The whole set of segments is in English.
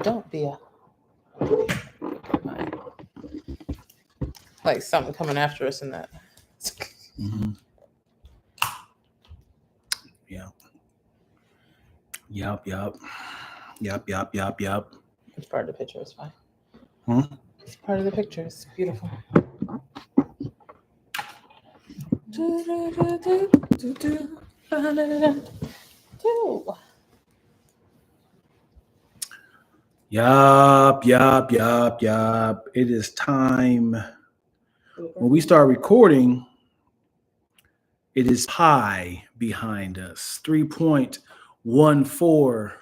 Don't be a like something coming after us in that. Mm-hmm. Yeah. Yup. It's part of the picture. It's fine. Hmm? It's part of the picture. It's beautiful. Yup. It is time. When we start recording, it is pi behind us. 3.14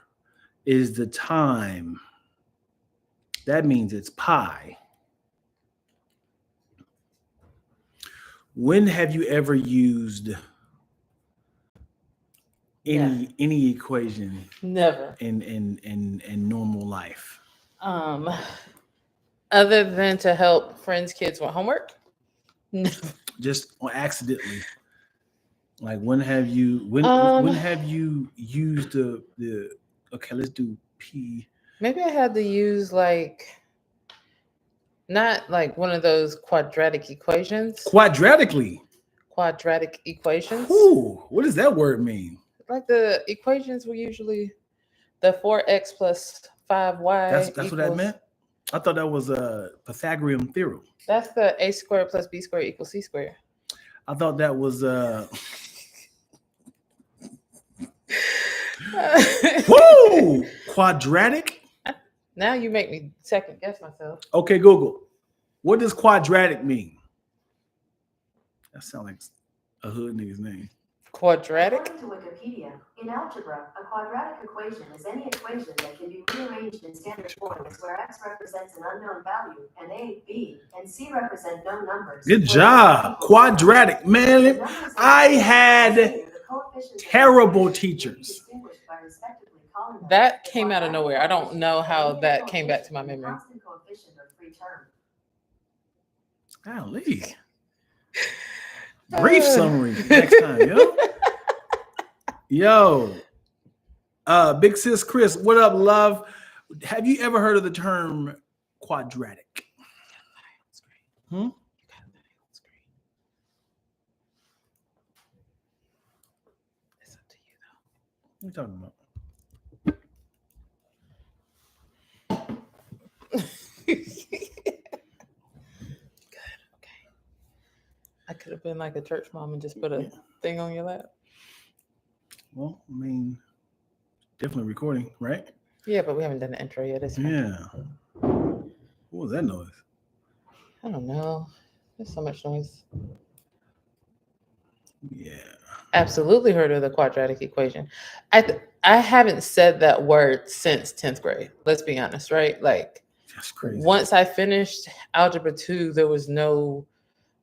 is the time. That means it's pi. When have you ever used any equation Never. in normal life? Other than to help friends' kids with homework? Just accidentally. Like when have you used the okay, let's do P. Maybe I had to use not like one of those quadratic equations. Quadratic equations. Ooh, what does that word mean? Like the equations were usually the 4x plus 5y. That's what that meant? I thought that was a Pythagorean theorem. That's the a squared plus b squared equals c squared. I thought that was whoa! Quadratic? Now you make me second guess myself. Okay, Google. What does quadratic mean? That sounds like a hood nigga's name. Quadratic? According to Wikipedia, in algebra, a quadratic equation is any equation that can be rearranged in standard forms where x represents an unknown value and a, b, and c represent known numbers. Good job. Quadratic. Man, I had terrible teachers. That came out of nowhere. I don't know how that came back to my memory. Golly. Brief summary next time, yo. Big sis Chris, what up, love? Have you ever heard of the term quadratic? It's up to you, though. What are you talking about? I could have been like a church mom and just put a thing on your lap. Well, I mean, definitely recording, right? Yeah, but we haven't done the intro yet. Yeah. What was that noise? I don't know. There's so much noise. Yeah. Absolutely heard of the quadratic equation. I haven't said that word since 10th grade. Let's be honest, right? Like, that's crazy. Once I finished Algebra 2, there was no...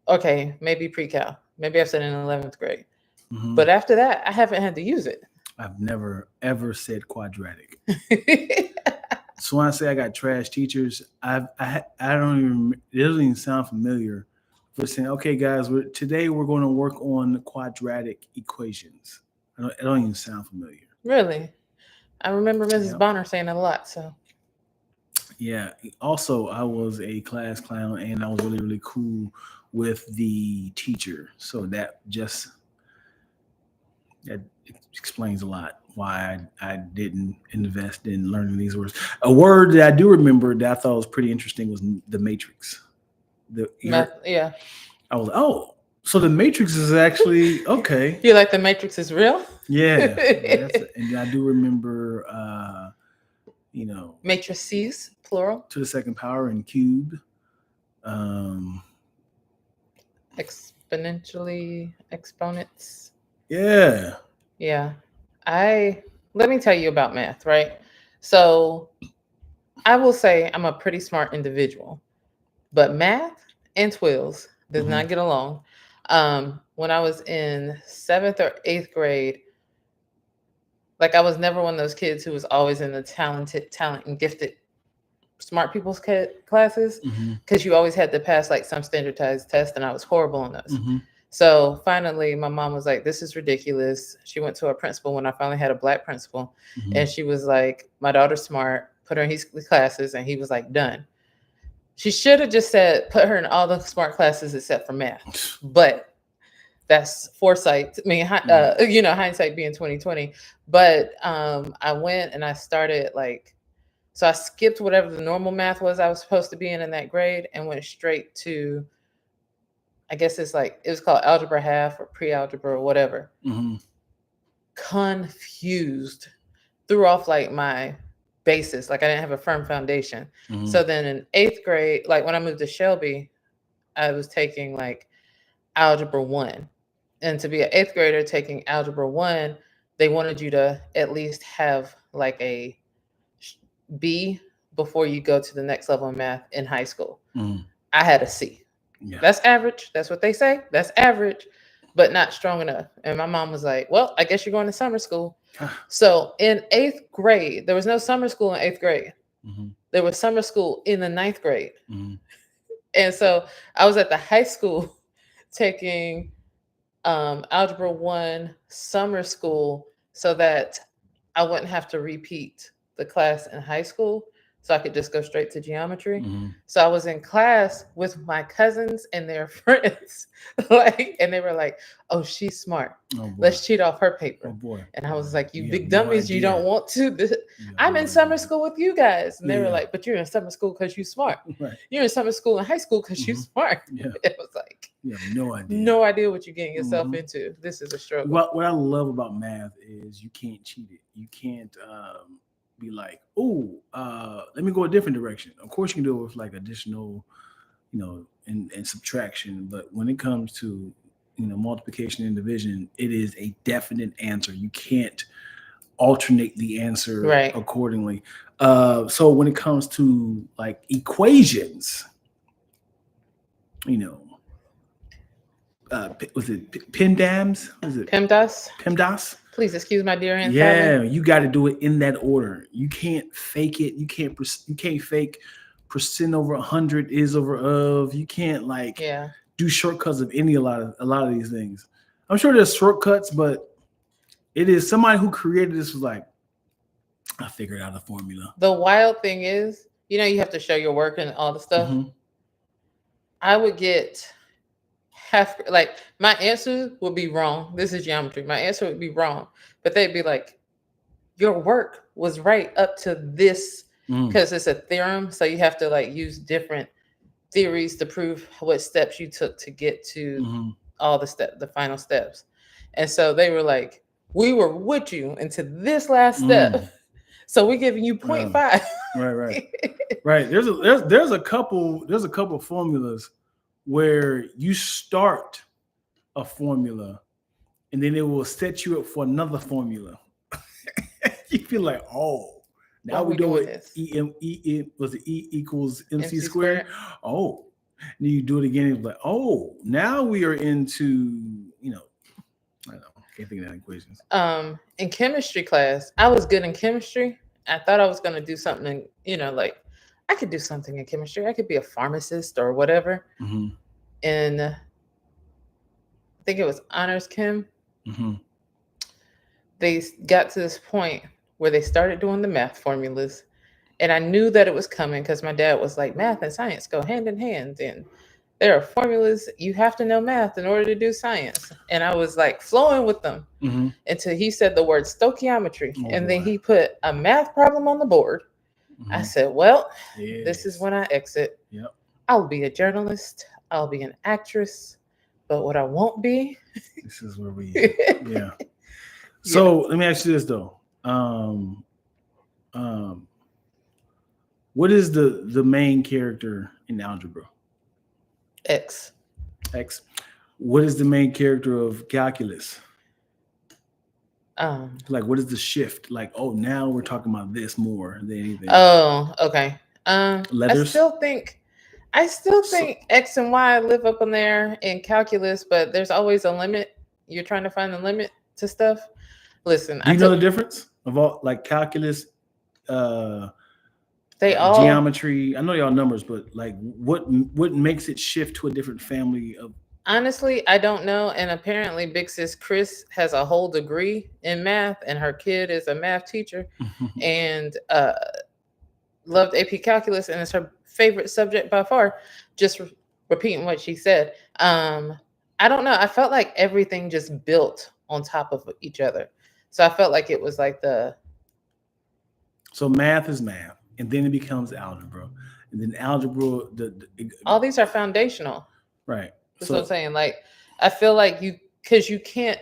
Okay, maybe pre-cal. Maybe I've said in 11th grade. Mm-hmm. But after that, I haven't had to use it. I've never, ever said quadratic. So when I say I got trash teachers, I don't even... It doesn't even sound familiar for saying, okay, guys, today we're going to work on quadratic equations. It don't even sound familiar. Really? I remember Mrs. Bonner saying it a lot, so... Yeah. Also, I was a class clown, and I was really, really cool with the teacher. So that explains a lot why I didn't invest in learning these words. A word that I do remember that I thought was pretty interesting was the matrix. Yeah. I was so the matrix is actually okay. You like the matrix is real? Yeah. And I do remember matrices, plural. To the second power and cube. Exponentially, exponents. Yeah. Let me tell you about math, right? So I will say I'm a pretty smart individual, but math and twills does not get along. When I was in 7th or 8th grade, like I was never one of those kids who was always in the talent and gifted smart people's classes, because you always had to pass like some standardized test, and I was horrible on those. So finally, my mom was like, this is ridiculous. She went to our principal when I finally had a black principal, and she was like, my daughter's smart. put her in his classes, and he was like, done. She should have just said, put her in all the smart classes except for math. But that's foresight. I mean, hindsight being 2020. But I went and I started so I skipped whatever the normal math was I was supposed to be in that grade and went straight to, I guess it was called algebra half or pre-algebra or whatever. Mm-hmm. Confused, threw off my basis. I didn't have a firm foundation. Mm-hmm. So then in 8th grade, when I moved to Shelby, I was taking algebra 1. And to be an 8th grader taking algebra 1, they wanted you to at least have a B before you go to the next level of math in high school. Mm. I had a C. Yeah. That's average. That's what they say. That's average, but not strong enough. And my mom was like, well, I guess you're going to summer school. So in 8th grade, there was no summer school in 8th grade. Mm-hmm. There was summer school in the 9th grade. Mm-hmm. And so I was at the high school taking algebra 1 summer school so that I wouldn't have to repeat the class in high school, so I could just go straight to geometry. Mm-hmm. So I was in class with my cousins and their friends, and they were like, "Oh, she's smart. Oh, let's cheat off her paper." Oh, boy. And I was like, "You big dummies, you don't want to. I'm in summer school with you guys." And they were like, "But you're in summer school because you're smart. Right. You're in summer school and high school because you're smart." Yeah. It was like, you have no idea. No idea what you're getting yourself into. This is a struggle. What I love about math is you can't cheat it. You can't be like, let me go a different direction. Of course, you can do it with additional, and subtraction. But when it comes to, multiplication and division, it is a definite answer. You can't alternate the answer accordingly. So when it comes to equations, was it PEMDAS? Was it PEMDAS? PEMDAS? Please excuse my dear Aunt Sally. You got to do it in that order. You can't fake it. You can't fake percent over 100 is over of. You can't do shortcuts of a lot of these things. I'm sure there's shortcuts, but it is somebody who created this was like, I figured out a formula. The wild thing is, you have to show your work and all the stuff. Mm-hmm. I would get my answers would be wrong. This is geometry. My answer would be wrong, but they'd be like, your work was right up to this because it's a theorem. So you have to use different theories to prove what steps you took to get to all the final steps. And so they were like, we were with you into this last step. So we're giving you 0.5. Right. There's a couple formulas where you start a formula and then it will set you up for another formula. You feel like, now we're doing was it E equals MC squared? Oh, then you do it again. It's like, now we are into, I don't know. Can't think of that equations. In chemistry class, I was good in chemistry. I thought I was going to do something, I could do something in chemistry. I could be a pharmacist or whatever. Mm-hmm. And I think it was honors chem. Mm-hmm. They got to this point where they started doing the math formulas. And I knew that it was coming because my dad was like, math and science go hand in hand. And there are formulas. You have to know math in order to do science. And I was flowing with them until he said the word stoichiometry. Then he put a math problem on the board. Mm-hmm. I said, well, this is when I exit. Yep. I'll be a journalist. I'll be an actress. But what I won't be. This is where we yeah. So let me ask you this, though. What is the main character in algebra? X. What is the main character of calculus? What is the shift? Now we're talking about this more than anything. Oh, okay. Letters? I still think X and Y live up in there in calculus, but there's always a limit. You're trying to find the limit to stuff. Listen, do you know the difference of all calculus? Geometry. I know y'all numbers, but what makes it shift to a different family of? Honestly, I don't know. And apparently Big Sis Chris has a whole degree in math and her kid is a math teacher. And loved AP Calculus, and it's her favorite subject by far. Just repeating what she said. I don't know. I felt like everything just built on top of each other. So I felt like it was like So math is math, and then it becomes algebra, and then algebra. All these are foundational. Right. That's what I'm saying. Like, I feel like because you can't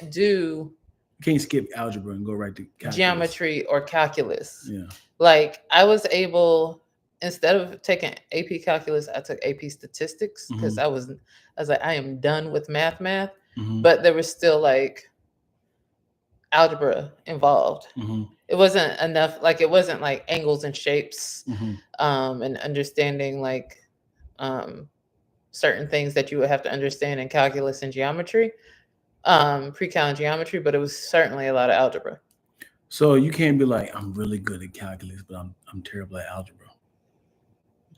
skip algebra and go right to calculus. Geometry or calculus. Yeah. Like, I was able, instead of taking AP Calculus, I took AP Statistics because I was like, I am done with math. But there was still like algebra involved. It wasn't enough. Like, it wasn't like angles and shapes, and understanding like certain things that you would have to understand in calculus and geometry, pre-cal and geometry. But it was certainly a lot of algebra. So you can't be like, I'm really good at calculus, but I'm terrible at algebra.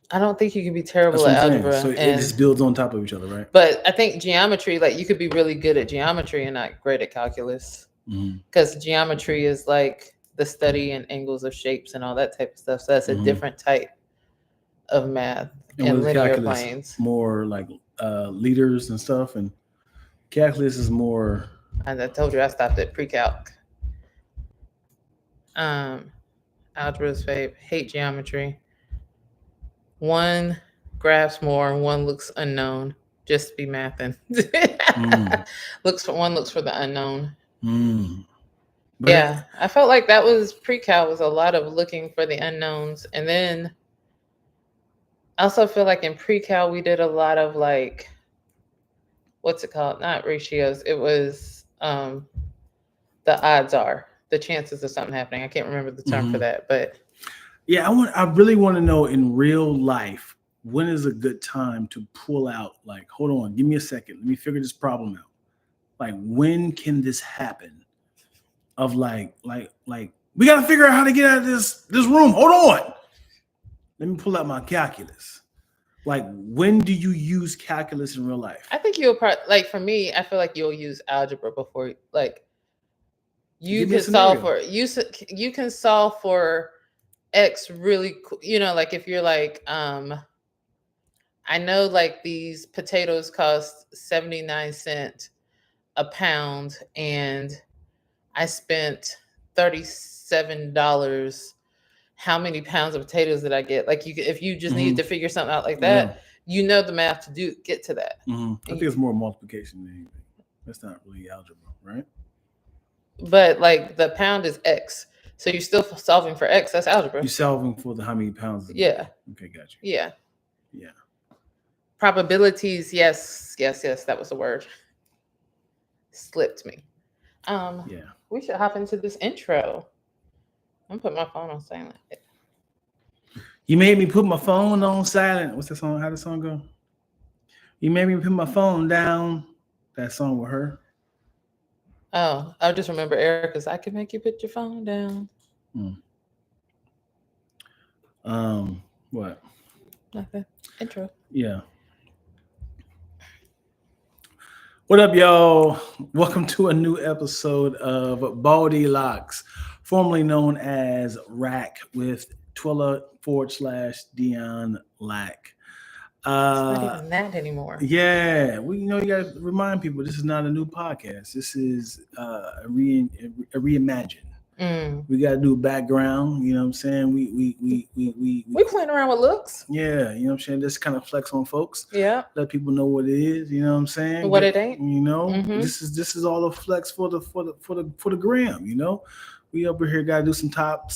I don't think you can be terrible at algebra. So it just builds on top of each other, right? But I think geometry, like, you could be really good at geometry and not great at calculus. Because geometry is like the study and angles of shapes and all that type of stuff. So that's a different type of math and linear planes. More like liters and stuff, and calculus is more. And I told you I stopped at pre-calc. Algebra's fave. Hate geometry. One graphs more, one looks unknown. Just be mathing. One looks for the unknown. But yeah, I felt like that was pre-cal was a lot of looking for the unknowns. And then I also feel like in pre-cal we did a lot of like, what's it called? Not ratios. It was the odds are, the chances of something happening. I can't remember the term for that, but yeah, I really want to know in real life, when is a good time to pull out, like, hold on, give me a second, let me figure this problem out. Like, when can this happen? Of like, we got to figure out how to get out of this room. Hold on. Let me pull out my calculus. Like, when do you use calculus in real life? I think you'll like, for me, I feel like you'll use algebra before, like, you can solve for X really, like if you're like, I know like these potatoes cost 79 cents a pound and I spent $37. How many pounds of potatoes did I get? Like, if you just need to figure something out like that, the math to get to that. I think it's more multiplication than anything. That's not really algebra, right? But like the pound is X. So you're still solving for X. That's algebra. You're solving for how many pounds. Yeah. Okay, got you. Yeah. Yeah. Probabilities. Yes. That was the word. Slipped me. Yeah. We should hop into this intro. I'm putting my phone on silent. You made me put my phone on silent. What's that song? How does the song go? You made me put my phone down. That song with her. Oh, I just remember Erica's I Can Make You Put Your Phone Down. What? Nothing. Intro. Yeah. What up, y'all? Welcome to a new episode of Baldie Locs, formerly known as Rack with Twilla /Dion Lack. It's not even that anymore. Yeah, you got to remind people this is not a new podcast. This is a reimagine. We got to do a background. You know what I'm saying? We playing around with looks. Yeah, you know what I'm saying? Just kind of flex on folks. Yeah. Let people know what it is. You know what I'm saying? What it ain't. This is all the flex for the gram. We over here got to do some top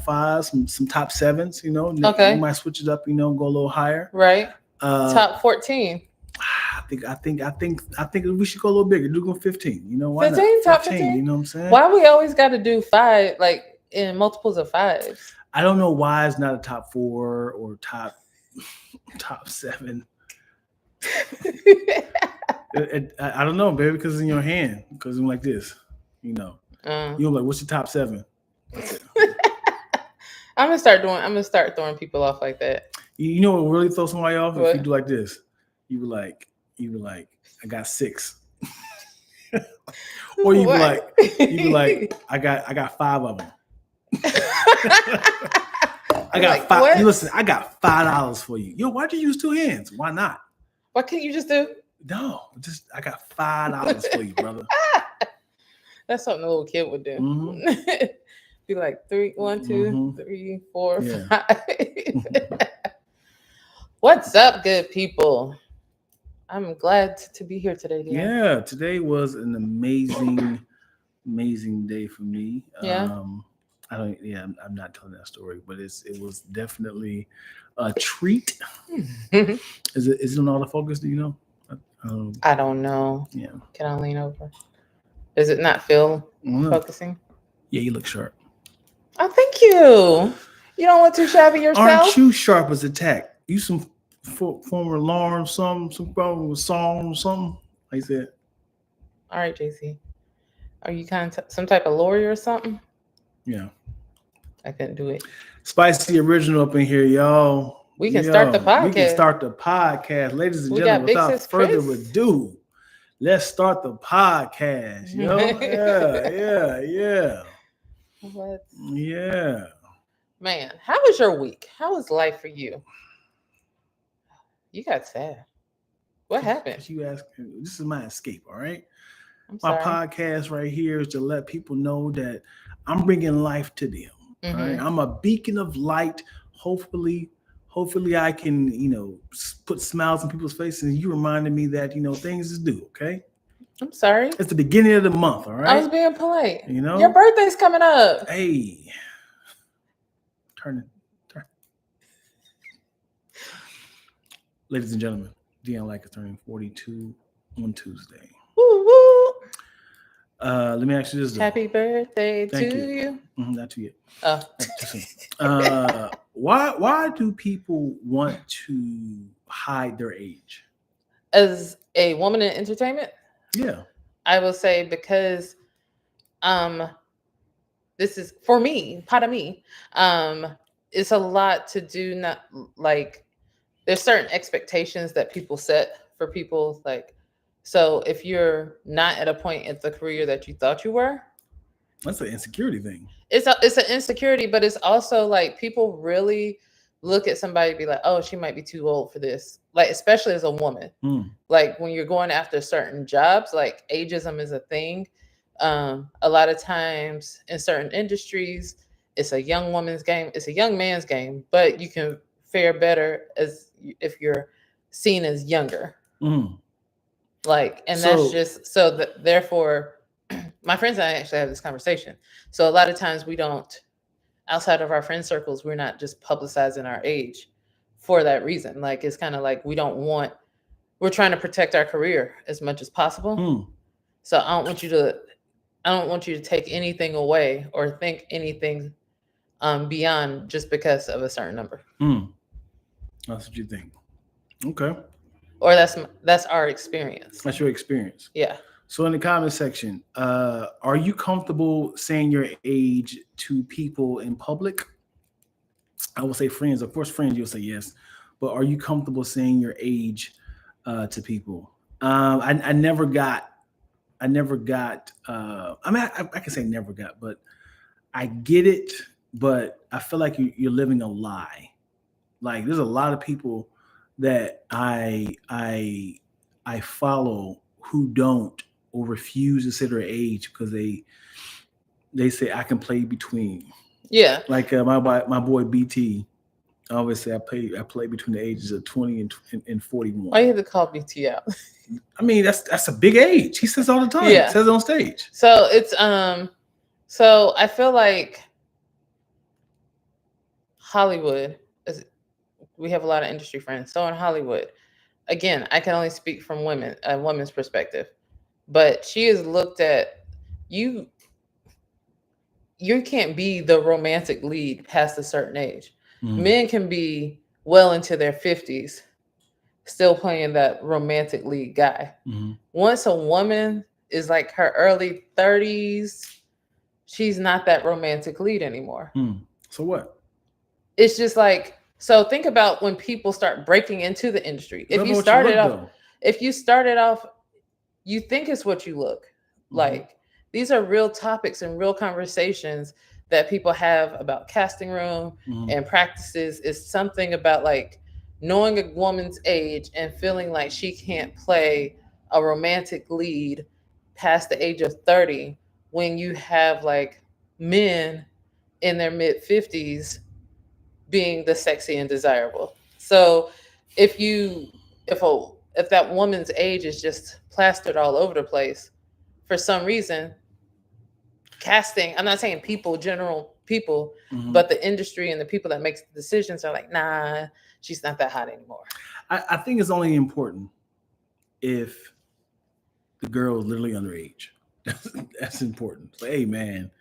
fives, some top sevens. Okay. We might switch it up. Go a little higher. Right. Top 14. I think we should go a little bigger. Do 15. Why 15, not? top 15. You know what I'm saying? Why we always got to do 5, like in multiples of 5s? I don't know why it's not a top 4 or top 7. I don't know, baby, because it's in your hand. Because I'm like this, You're like, what's your top 7? I'm gonna start throwing people off like that. You know what really throws somebody off? What? If you do like this, you be like, I got 6. Or you be like, I got 5 of them. I got like, five. what? Listen, I got $5 for you. Yo, why'd you use two hands? Why not? What can you just do? No, just I got $5 for you, brother. That's something a little kid would do. Mhm. Be like 1, 2, 3, 4, Yeah. 5. What's up, good people? I'm glad to be here today, Dion. Yeah, today was an amazing day for me. Yeah. I'm not telling that story, but it was definitely a treat. Is it on autofocus? Do you know? I don't know. Yeah. Can I lean over? Does it not feel focusing? Yeah, you look sharp. Oh, thank you. You don't look too shabby yourself. Aren't you sharp as a tack? You some former alarm, some problem with song, something like that. All right, JC. Are you kind of some type of lawyer or something? Yeah. I couldn't do it. Spicy original up in here, y'all. We can start the podcast. We can start the podcast, ladies and We gentlemen. got Big Without Sis further Chris. ado, let's start the podcast, yo. Yeah. What? Yeah. Man, how was your week? How was life for you? You got sad. What happened? You ask. This is my escape. All right. I'm My sorry. podcast right here is to let people know that I'm bringing life to them. Mhm. All right. I'm a beacon of light. Hopefully I can, put smiles on people's faces. You reminded me that, things is due. Okay. I'm sorry. It's the beginning of the month. All right. I was being polite. You know, your birthday's coming up. Hey. Turn. Ladies and gentlemen, Dion Lack is turning 42 on Tuesday. Woo, woo. Let me ask you this. Happy birthday Thank to you. you. Not to you. Oh. Why do people want to hide their age? As a woman in entertainment? Yeah. I will say because this is for me, part of me. It's a lot to do, not like there's certain expectations that people set for people. Like, so if you're not at a point at the career that you thought you were, that's an insecurity thing. It's an insecurity, but it's also like people really look at somebody and be like, oh, she might be too old for this. Like, especially as a woman, like when you're going after certain jobs, like ageism is a thing. A lot of times in certain industries, it's a young woman's game. It's a young man's game, but you can fare better as if you're seen as younger. Like, and that's just so that therefore my friends and I actually have this conversation. So a lot of times we don't, outside of our friend circles, we're not just publicizing our age for that reason. Like, it's kind of like we're trying to protect our career as much as possible. So I don't want you to take anything away or think anything beyond just because of a certain number. That's what you think. Okay. Or that's our experience. That's your experience. Yeah. So in the comment section, are you comfortable saying your age to people in public? I will say friends. Of course, friends, you'll say yes. But are you comfortable saying your age to people? I never got. I mean, I can say never got, but I get it. But I feel like you're living a lie. Like, there's a lot of people that I follow who don't or refuse to say their age because they say I can play between. Yeah. Like my boy BT, I always say I play between the ages of 20 and 41. Why you have to call BT out? I mean, that's a big age. He says all the time. Yeah. He says it on stage. So it's so I feel like Hollywood, we have a lot of industry friends. So in Hollywood, again, I can only speak from a woman's perspective, but she is looked at, you can't be the romantic lead past a certain age. Men can be well into their 50s still playing that romantic lead guy. Once a woman is like her early 30s, she's not that romantic lead anymore. So what? It's just like, so think about when people start breaking into the industry. If you started off, you think it's what you look like. These are real topics and real conversations that people have about casting room and practices is something about like knowing a woman's age and feeling like she can't play a romantic lead past the age of 30 when you have like men in their mid 50s being the sexy and desirable. So if you if that woman's age is just plastered all over the place for some reason, casting, I'm not saying people, general people, but the industry and the people that makes the decisions are like, nah, she's not that hot anymore. I think it's only important if the girl is literally underage. That's important. So, hey man,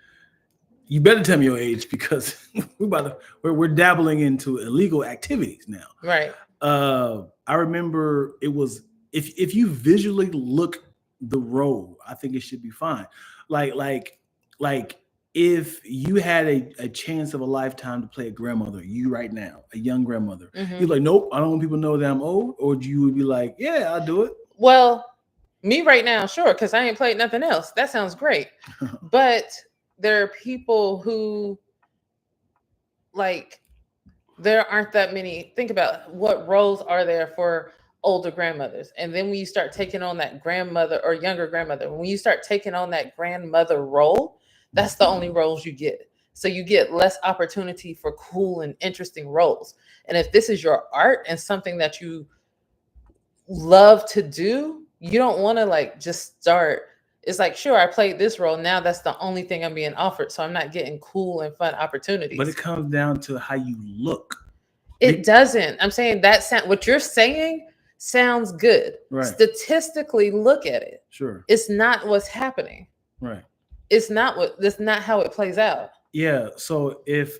you better tell me your age because we're dabbling into illegal activities now. Right. I remember it was if you visually look the role, I think it should be fine. Like if you had a chance of a lifetime to play a grandmother, you right now, a young grandmother, you're like, nope, I don't want people to know that I'm old, or you would be like, yeah, I'll do it. Well, me right now, sure, because I ain't played nothing else. That sounds great. But there are people who like there aren't that many. Think about what roles are there for older grandmothers. And then when you start taking on that grandmother or younger grandmother, when you start taking on that grandmother role, that's the only roles you get. So you get less opportunity for cool and interesting roles. And if this is your art and something that you love to do, you don't want to like just start. It's like, sure, I played this role. Now that's the only thing I'm being offered. So I'm not getting cool and fun opportunities. But it comes down to how you look. It doesn't. I'm saying what you're saying sounds good. Right. Statistically, look at it. Sure. It's not what's happening. Right. That's not how it plays out. Yeah. So if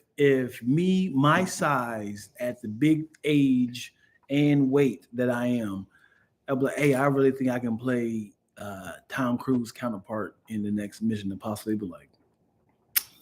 my size at the big age and weight that I am, I'll be like, hey, I really think I can play Tom Cruise counterpart in the next Mission Impossible. They'd be like,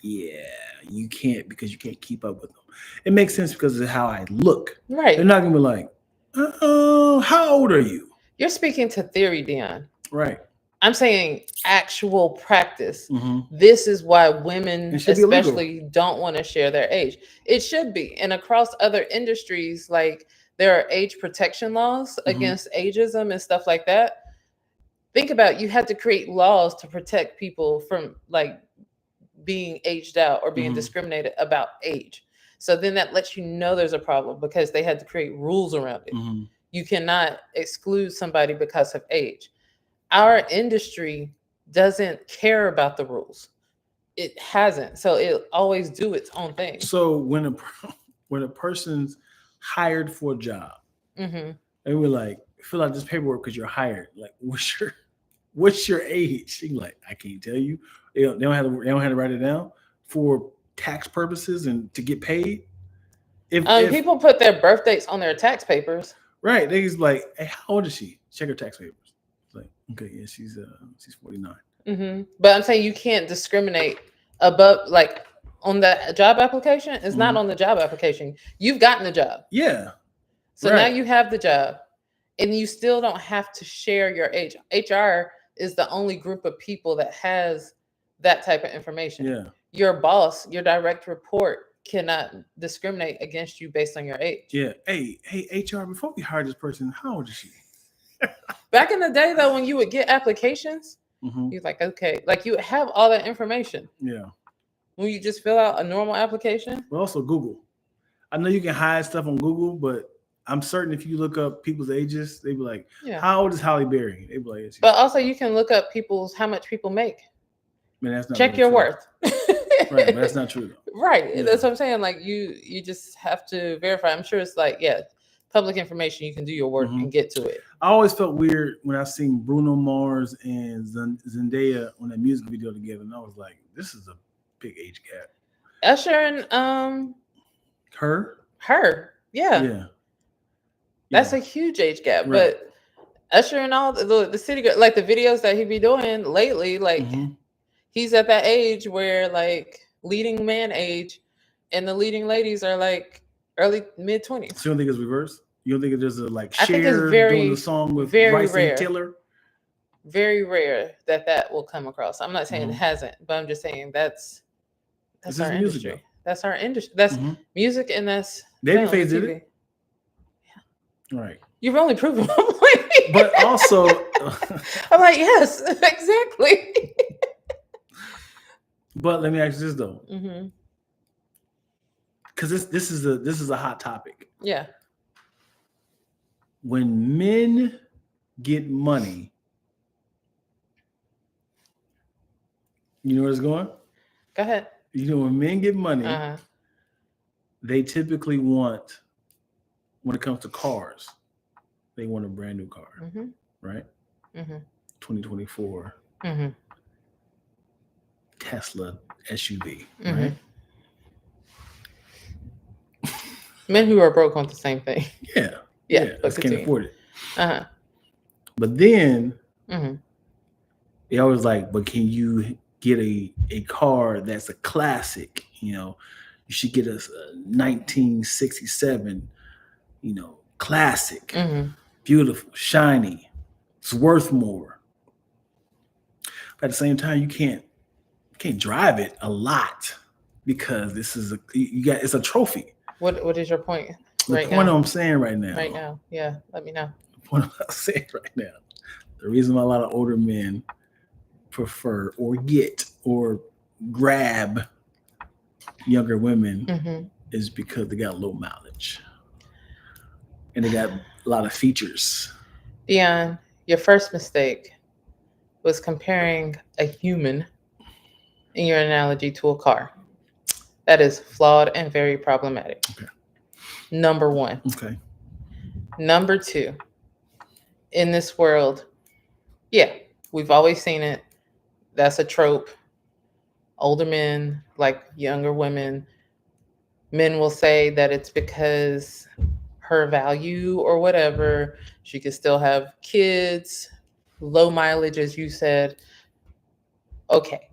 yeah, you can't because you can't keep up with them. It makes sense because of how I look. Right. They're not gonna be like, how old are you? You're speaking to theory, Dion. Right. I'm saying actual practice. This is why women especially don't want to share their age. It should be. And across other industries, like there are age protection laws against ageism and stuff like that. Think about, you had to create laws to protect people from like being aged out or being discriminated about age. So then that lets you know there's a problem because they had to create rules around it. You cannot exclude somebody because of age. Our industry doesn't care about the rules. It hasn't. So it'll always do its own thing. So when a person's hired for a job, and we're like, fill out this paperwork because you're hired. Like, what's your age? She's like, I can't tell you. They don't have to write it down for tax purposes and to get paid. If people put their birth dates on their tax papers, right? They just like, hey, how old is she? Check her tax papers. It's like, okay, yeah, she's 49. But I'm saying you can't discriminate above, like on the job application. It's not on the job application. You've gotten the job. Yeah. So now you have the job, and you still don't have to share your age. HR is the only group of people that has that type of information. Yeah. Your boss, your direct report cannot discriminate against you based on your age. Yeah. Hey, HR, before we hire this person, how old is she? Back in the day, though, when you would get applications, you're like, okay, like you have all that information. Yeah. When you just fill out a normal application. But also Google. I know you can hide stuff on Google, but I'm certain if you look up people's ages, they'd be like, how old is Halle Berry? They'd be like, but also you can look up how much people make. Man, that's not check your worth. Right, but that's not true though. Right. Yeah. That's what I'm saying. Like you just have to verify. I'm sure it's like, public information, you can do your work and get to it. I always felt weird when I seen Bruno Mars and Zendaya on that music video together, and I was like, this is a big age gap. Usher and her. Yeah. That's a huge age gap. Right. But Usher and all the city, like the videos that he be doing lately, like he's at that age where like leading man age and the leading ladies are like early mid 20s. So you don't think it's reversed? You don't think there's a like Cher doing the song with Bryson Tiller? Very rare that will come across. I'm not saying it hasn't, but I'm just saying that's That's This is our music, industry. That's our industry. That's Mhm. music, and that's Babyface film, did TV. it. Right. You've only proven my point. But also, I'm like, yes, exactly. but let me ask you this though, Mm-hmm. because this is a hot topic. Yeah. When men get money, you know where it's going? Go ahead. You know, when men get money, Uh-huh. they typically want, when it comes to cars, they want a brand new car, Mm-hmm. right? Mm-hmm. 2024 Mm-hmm. Tesla SUV, Mm-hmm. right? Men who are broke want the same thing. Yeah. Yeah. But Just can't continue. afford it. Uh-huh. But then Mm-hmm. they always like, but can you get a car that's a classic? You know, you should get a 1967, you know, classic, Mm-hmm. beautiful, shiny. It's worth more. But at the same time, you can't drive it a lot because this is it's a trophy. What is your point The right point now? I'm saying right now. Right now. Yeah. Let me know. The point I'm saying right now. The reason why a lot of older men prefer or get or grab younger women Mm-hmm. is because they got low mileage and they got a lot of features. Dion, your first mistake was comparing a human in your analogy to a car. That is flawed and very problematic. Okay. Number one. Okay. Number two, in this world, yeah, we've always seen it. That's a trope. Older men like younger women. Men will say that it's because her value or whatever. She could still have kids, low mileage, as you said. Okay.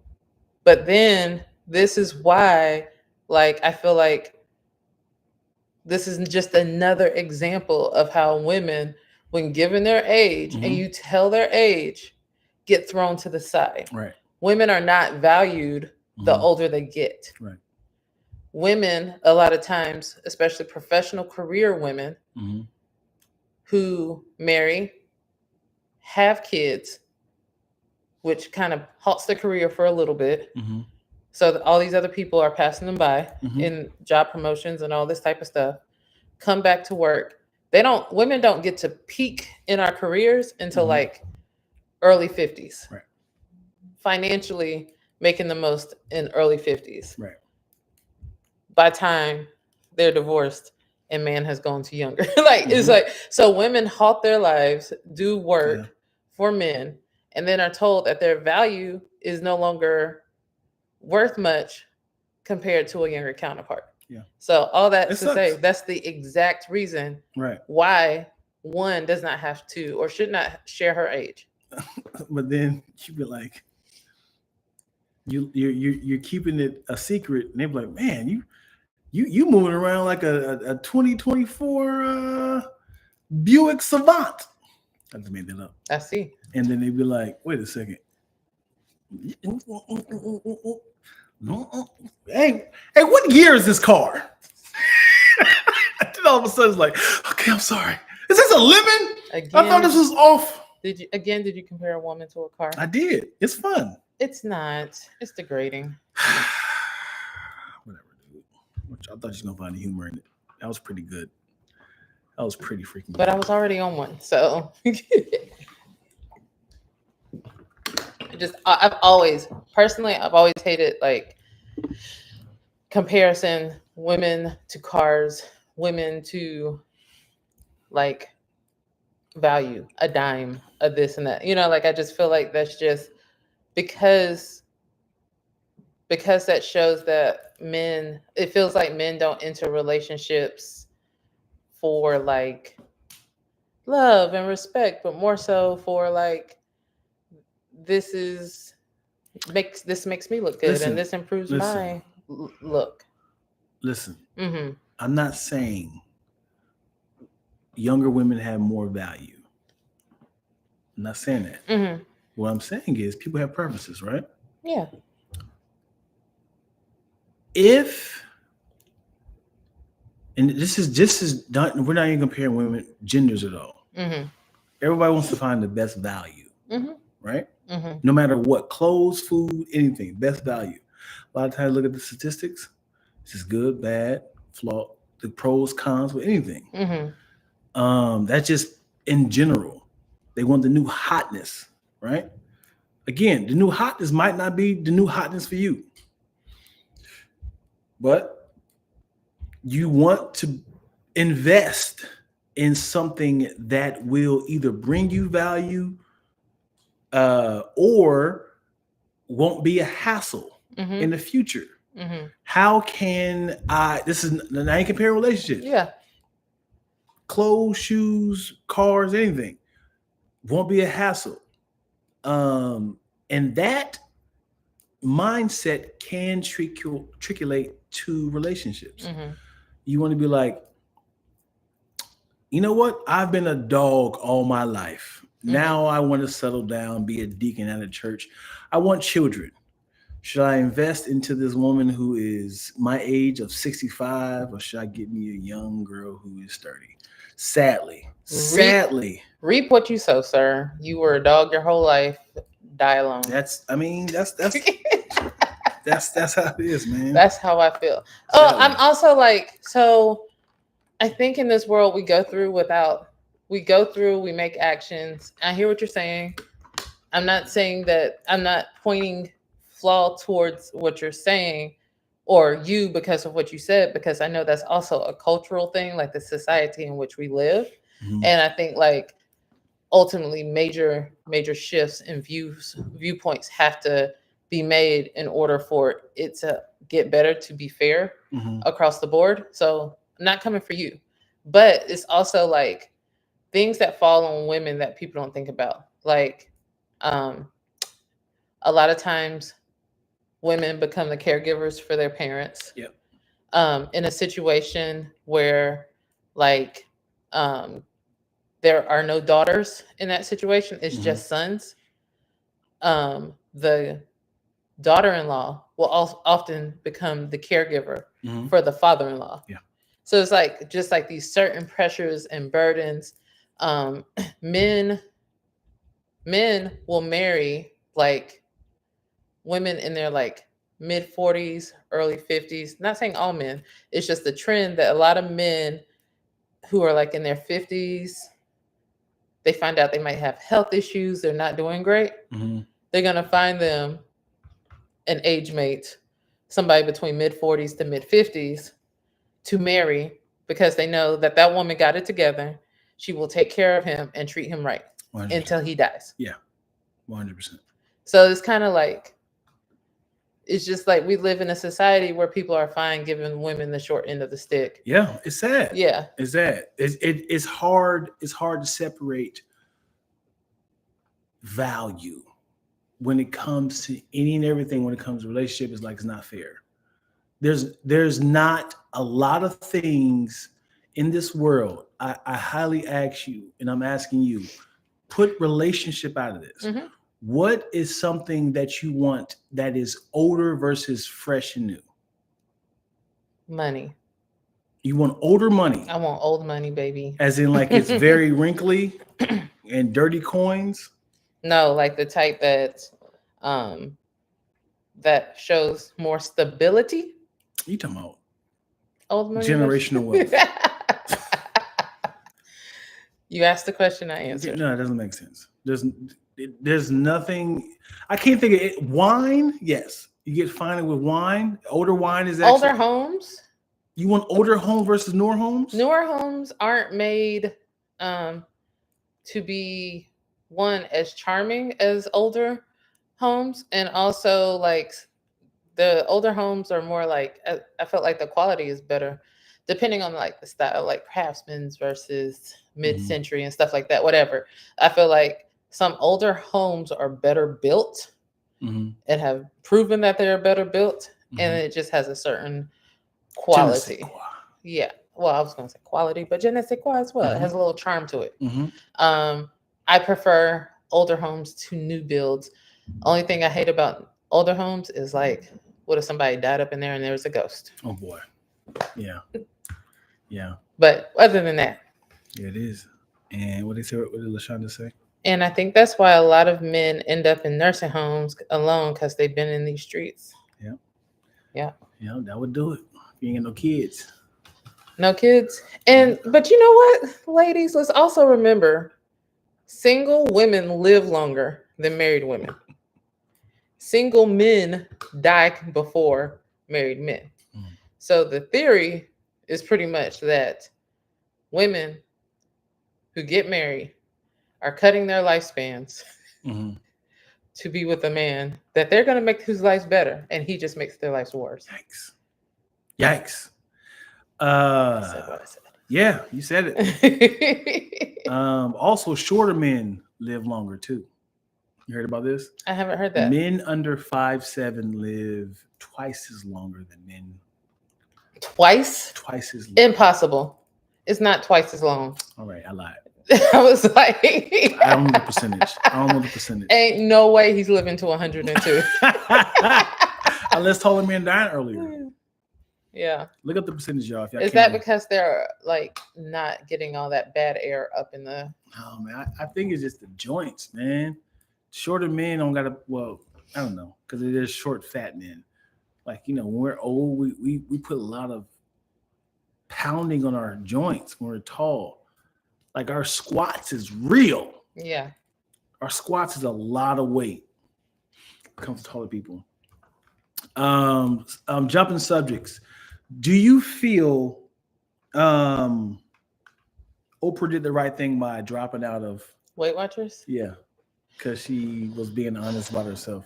But then this is why, like, I feel like this is just another example of how women, when given their age and you tell their age, get thrown to the side. Right. Women are not valued the Mhm. older they get. Right. Women, a lot of times, especially professional career women Mm-hmm. who marry, have kids, which kind of halts their career for a little bit. Mm-hmm. So all these other people are passing them by Mhm. in job promotions and all this type of stuff. Come back to work. Women don't get to peak in our careers until Mhm. like early 50s. Right. Financially making the most in early 50s. Right. By time they're divorced and man has gone to younger. It's Mhm. like, so women halt their lives, do work Yeah. for men, and then are told that their value is no longer worth much compared to a younger counterpart. Yeah. So all that It to say, sucks. that's the exact reason Right. why one does not have to or should not share her age. But then you be like, you're keeping it a secret, and they be like, man, you moving around like a 2024 Buick Savant. I just made that up. I see. And then they'd be like, wait a second. Hey, what year is this car? Then all of a sudden it's like, okay, I'm sorry. Is this a lemon? Again, I thought this was off. did you compare a woman to a car? I did. It's fun. It's not. It's degrading. Whatever, dude. I thought you was gonna find the humor in it. That was pretty good. That was pretty freaking But good. I was already on one, so I've always hated like comparison women to cars, women to like value, a dime, a this and that. Like I just feel like that's just because that shows that it feels like men don't enter relationships for like love and respect, but more so for like this makes me look good. Listen, and this improves my look. Listen, Mm-hmm. I'm not saying younger women have more value. I'm not saying that. Mm-hmm. What I'm saying is people have preferences, right? Yeah. and this is done, we're not even comparing women genders at all. Mm-hmm. Everybody wants to find the best value, Mm-hmm. right? Mm-hmm. No matter what, clothes, food, anything, best value. A lot of times, look at the statistics. This is good, bad, flaw, the pros, cons, with anything. Mm-hmm. That's just in general. They want the new hotness, right? Again, the new hotness might not be the new hotness for you, but you want to invest in something that will either bring you value or won't be a hassle Mm-hmm. in the future. Mm-hmm. How can I ain't comparing relationships. Yeah. Clothes, shoes, cars, anything won't be a hassle. And that mindset can triculate to relationships. Mm-hmm. You want to be like, you know what? I've been a dog all my life. Mm-hmm. Now I want to settle down, be a deacon at a church. I want children. Should I invest into this woman who is my age of 65, or should I get me a young girl who is 30? Sadly. Reap what you sow, sir. You were a dog your whole life. Die alone. That's how it is, man. That's how I feel. Oh, I'm also like, so I think in this world we go through, we make actions. I hear what you're saying. I'm not saying that, I'm not pointing flaw towards what you're saying or you because of what you said, because I know that's also a cultural thing, like the society in which we live. Mhm. And I think like ultimately major shifts in viewpoints have to be made in order for it to get better, to be fair Mhm. across the board. So I'm not coming for you, but it's also like things that fall on women that people don't think about. Like a lot of times women become the caregivers for their parents. Yep. In a situation where like there are no daughters in that situation, it's Mhm. just sons. The daughter-in-law will often become the caregiver Mhm. for the father-in-law. Yeah. So it's like just like these certain pressures and burdens. Men will marry like women in their like mid 40s, early 50s. Not saying all men. It's just the trend that a lot of men who are like in their 50s, they find out they might have health issues, they're not doing great. Mhm. They're gonna find them an age mate, somebody between mid 40s to mid 50s to marry, because they know that that woman got it together. She will take care of him and treat him right 100%. until he dies. Yeah, 100%. So it's kind of like, it's just like we live in a society where people are fine giving women the short end of the stick. Yeah, it's sad. Yeah. It's sad. It's hard. It's hard to separate value when it comes to any and everything. When it comes to relationship, it's like it's not fair. There's not a lot of things in this world. I highly ask you, and I'm asking you, put relationship out of this. Mm-hmm. What is something that you want that is older versus fresh and new? Money. You want older money? I want old money, baby. As in like it's very wrinkly and dirty coins? No, like the type that that shows more stability. You talking about Old money. generational wealth? You asked the question, I answered. No, it doesn't make sense. There's nothing. I can't think of it. Wine, yes, you get fine with wine. Older wine is actually, older homes. You want older homes versus newer homes? Newer homes aren't made to be one as charming as older homes, and also like the older homes are more like, I felt like the quality is better depending on like the style, like craftsman's versus mid-century and stuff like that. Whatever. I feel like some older homes are better built and have proven that they're better built, and it just has a certain quality. Yeah. Well, I was going to say quality, but je ne sais quoi as well. It has a little charm to it. I prefer older homes to new builds. Only thing I hate about older homes is like What if somebody died up in there and there was a ghost? Oh boy. Yeah. Yeah. But other than that, It is. And what did LaShonda say? and I think that's why a lot of men end up in nursing homes alone because they've been in these streets. Yeah. Yeah. Yeah, that would do it. You ain't got no kids. No kids. But you know what, ladies, let's also remember single women live longer than married women. Single men die before married men. Mm. So the theory is pretty much that women who get married are cutting their lifespans to be with a man that they're going to make whose life's better, and he just makes their lives worse. Yikes. I said what I said. Yeah, you said it. Also, shorter men live longer too. You heard about this? I haven't heard that. Men under 5'7" live twice as longer than men. Twice? Twice as long. Impossible. It's not twice as long. All right, I lied. I was like, I don't know the percentage. Ain't no way he's living to 102. Unless taller men died earlier. Yeah. Look up the percentage, y'all. If y'all Is that because they're like not getting all that bad air up in the? Oh man, I think it's just the joints, man. Shorter men don't gotta. Well, I don't know, because it is short, fat men. Like, you know, when we're old, we put a lot of pounding on our joints when we're tall. Like our squats is real. Yeah. Our squats is a lot of weight. Comes to taller people. Jumping subjects. Do you feel Oprah did the right thing by dropping out of Weight Watchers? Yeah, because she was being honest about herself.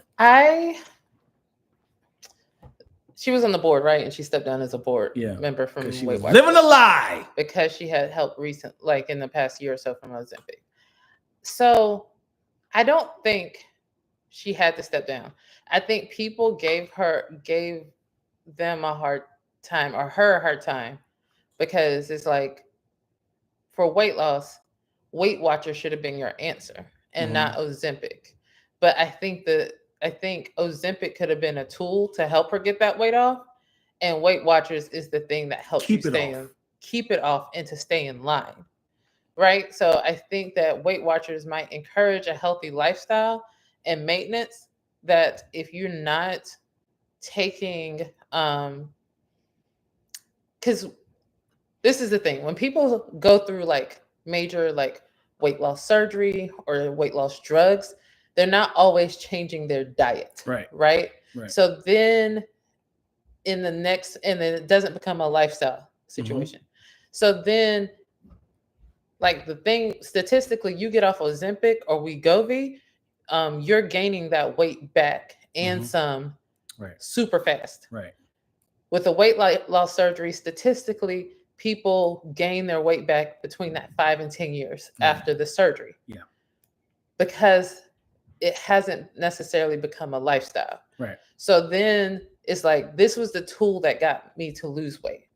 She was on the board, right? And she stepped down as a board member from she Weight was Watchers. living a lie because she had help like in the past year or so from Ozempic. So I don't think she had to step down. I think people gave them a hard time, or her a hard time, because it's like, for weight loss, Weight Watchers should have been your answer and not Ozempic. But I think Ozempic could have been a tool to help her get that weight off, and Weight Watchers is the thing that helps keep it off and to stay in line, right? So I think that Weight Watchers might encourage a healthy lifestyle and maintenance, that if you're not taking, because this is the thing, when people go through like major like weight loss surgery or weight loss drugs, they're not always changing their diet. Right. So then and then it doesn't become a lifestyle situation. So then, like, the thing, statistically, you get off Ozempic or Wegovy, you're gaining that weight back and some super fast. With a weight loss surgery, statistically, people gain their weight back between that 5 and 10 years after the surgery. Because it hasn't necessarily become a lifestyle. So then it's like, this was the tool that got me to lose weight.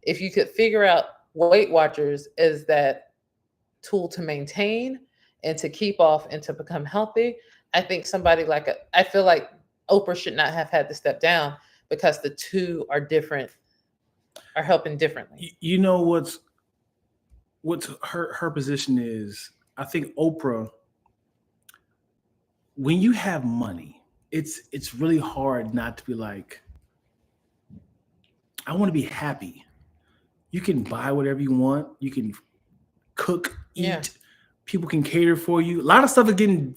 If you could figure out Weight Watchers as that tool to maintain and to keep off and to become healthy, I think somebody like I feel like Oprah should not have had to step down, because the two are different, are helping differently. You know what's her position is, I think Oprah, when you have money, it's really hard not to be like, I want to be happy. You can buy whatever you want. You can cook, eat. Yeah. People can cater for you. A lot of stuff is getting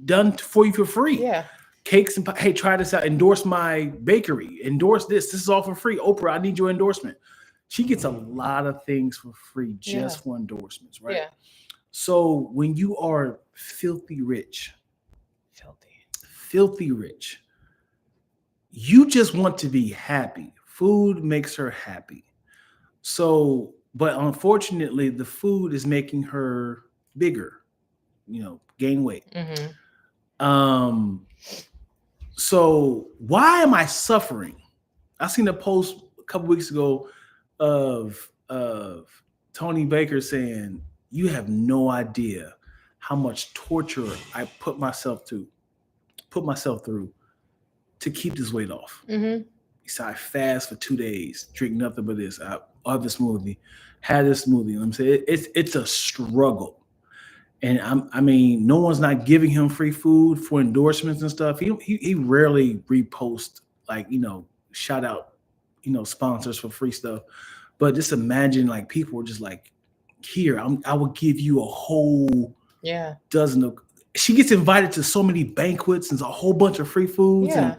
done for you for free. Yeah. Cakes and hey, try this out. Endorse my bakery. Endorse this. This is all for free. Oprah, I need your endorsement. She gets a lot of things for free just for endorsements, right? Yeah. So when you are filthy rich, you just want to be happy. Food makes her happy. So, but unfortunately, the food is making her bigger, gain weight. So why am I suffering? I seen a post a couple weeks ago of Tony Baker saying, you have no idea how much torture I put myself through to keep this weight off. Mm-hmm. So I fast for 2 days, drink nothing but this. I have the smoothie, had this smoothie. You know what I'm saying it's a struggle. And I mean, no one's not giving him free food for endorsements and stuff. He rarely reposts, like, shout out, sponsors for free stuff. But just imagine, like, people were just like, here, I will give you a whole dozen of. She gets invited to so many banquets and a whole bunch of free foods. Yeah.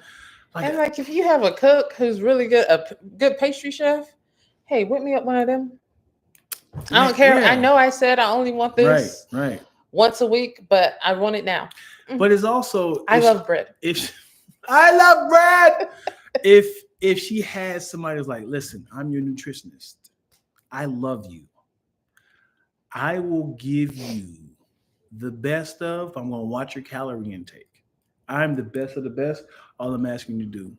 And like if you have a cook who's really good, a good pastry chef, hey, whip me up one of them. I don't care. Yeah. I know I said I only want this right. once a week, but I want it now. But it's also I love bread. I love bread. if she has somebody who's like, listen, I'm your nutritionist. I love you. I will give you the best of. I'm going to watch your calorie intake. I'm the best of the best. All I'm asking you to do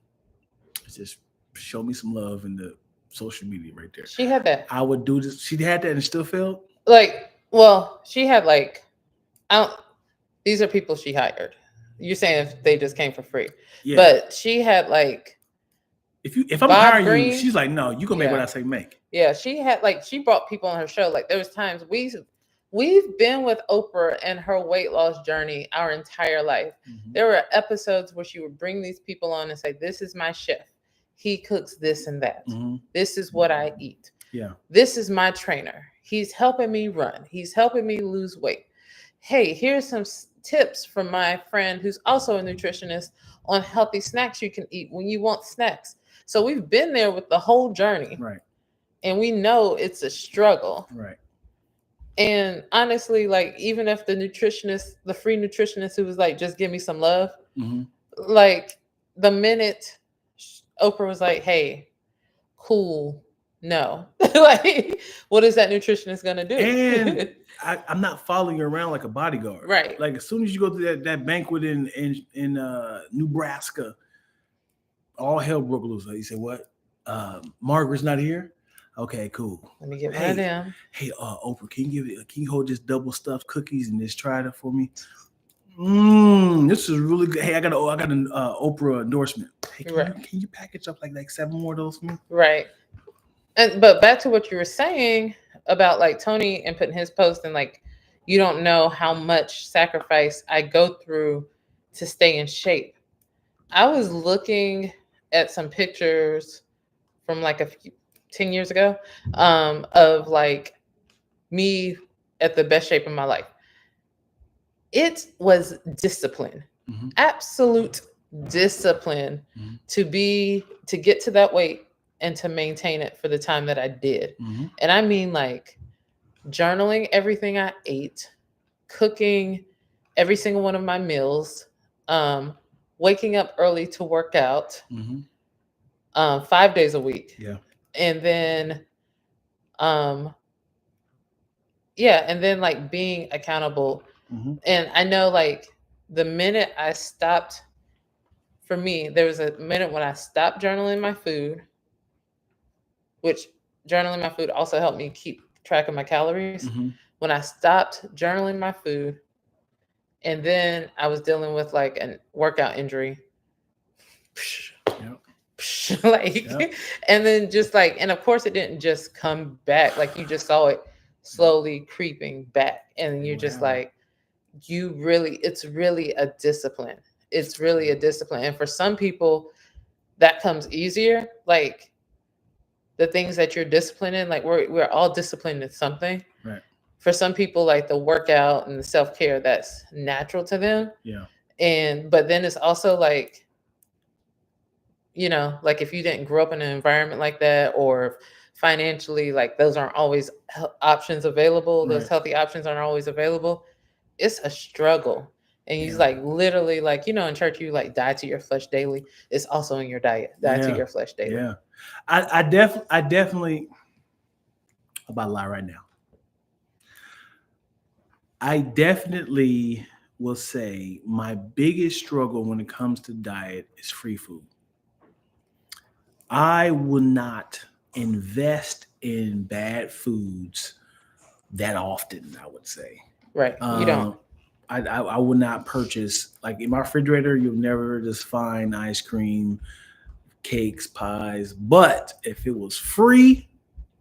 is just show me some love in the social media right there. She had that. I would do this. She had that and it still failed? She had these are people she hired. You're saying if they just came for free. Yeah. But she had if I'm hiring you, she's like, no, you gonna make what I say make. Yeah, she had she brought people on her show. Like there was times we've been with Oprah and her weight loss journey our entire life. Mm-hmm. There were episodes where she would bring these people on and say, this is my chef. He cooks this and that. Mm-hmm. This is what I eat. Yeah. This is my trainer. He's helping me run. He's helping me lose weight. Hey, here's some tips from my friend who's also a nutritionist on healthy snacks you can eat when you want snacks. So we've been there with the whole journey. Right. And we know it's a struggle. Right. And honestly, even if the free nutritionist who was like, just give me some love, mm-hmm. The minute Oprah was like, hey, cool, no. What is that nutritionist going to do? And I'm not following you around like a bodyguard. Right. Like as soon as you go to that banquet in Nebraska, all hell broke loose. Like, you say, what? Margaret's not here? Okay, cool. Let me get one of them. Hey, Oprah, can you hold this double stuffed cookies and just try it for me? This is really good. Hey, I got an Oprah endorsement. Hey, can you package up like 7 more of those for me? Right. But back to what you were saying about Tony and putting his post and you don't know how much sacrifice I go through to stay in shape. I was looking at some pictures from 10 years ago, of me at the best shape of my life. It was discipline, mm-hmm. absolute discipline, mm-hmm. to get to that weight and to maintain it for the time that I did. Mm-hmm. And I mean journaling everything I ate, cooking every single one of my meals, waking up early to work out, mm-hmm. 5 days a week. Yeah. And then, being accountable. Mm-hmm. And I know the minute I stopped, for me, there was a minute when I stopped journaling my food, which journaling my food also helped me keep track of my calories. Mm-hmm. When I stopped journaling my food, and then I was dealing with a workout injury. Yep. Yep. And then and of course it didn't just come back. You just saw it slowly creeping back, and you're just it's really a discipline. It's really a discipline. And for some people that comes easier, the things that you're disciplined in, we're all disciplined in something. Right. For some people, the workout and the self-care, that's natural to them. Yeah. But then it's also if you didn't grow up in an environment like that, or financially, those aren't always options available. Those healthy options aren't always available. It's a struggle. And you literally, in church, you die to your flesh daily. It's also in your diet. Die to your flesh daily. Yeah. I definitely, I'm about to lie right now. I definitely will say my biggest struggle when it comes to diet is free food. I will not invest in bad foods that often, I would say. Right. You don't. I would not purchase, like in my refrigerator, you'll never just find ice cream, cakes, pies. But if it was free,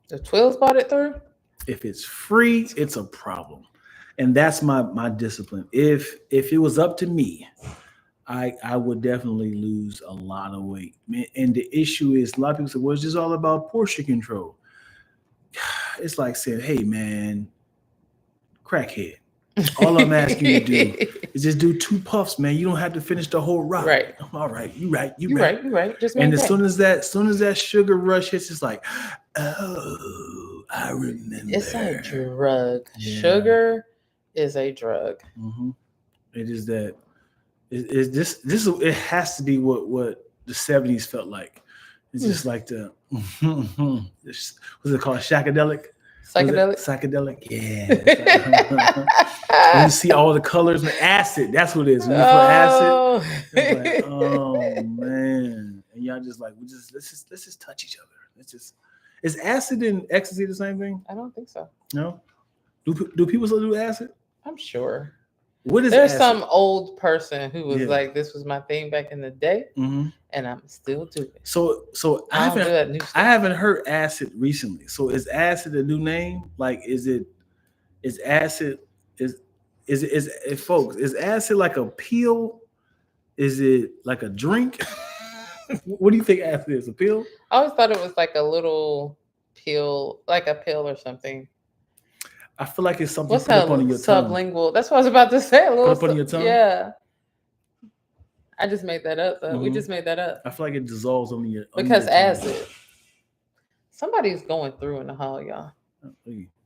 The Twills bought it through. if it's free, it's a problem. And that's my discipline. If it was up to me, I would definitely lose a lot of weight. And the issue is, a lot of people say, well, it's just all about portion control. It's like saying, hey, man, crackhead. All I'm asking you to do is just do 2 puffs, man. You don't have to finish the whole rock. Right. All right. You right. You're right. Just And maintain. as soon as that sugar rush hits, it's like, oh, I remember. It's a drug. Yeah. Sugar is a drug. Mm-hmm. It is that. It has to be what the 70s felt like. It's just like the what's it called? Psychedelic? Psychedelic, yeah. When you see all the colors and acid, that's what it is. When you put acid, it's like, oh man. And y'all just like, let's just touch each other. Is acid and ecstasy the same thing? I don't think so. No? Do people still do acid? I'm sure. What is There's acid? some old person who was Yeah. like, this was my thing back in the day, Mm-hmm. and I'm still doing it. So I don't do that new stuff. I haven't heard acid recently. So is acid a new name? Like, is acid folks, is acid like a pill? Is it like a drink? What do you think acid is? A pill? I always thought it was like a little pill, like a pill or something. I feel like it's something What's put up on your tongue. sublingual? That's what I was about to say. A little Put up on your tongue? Yeah. I just made that up. We Mhm. just made that up. I feel like it dissolves on your Because tongue. acid. Somebody's going through in the hall, y'all. Oh,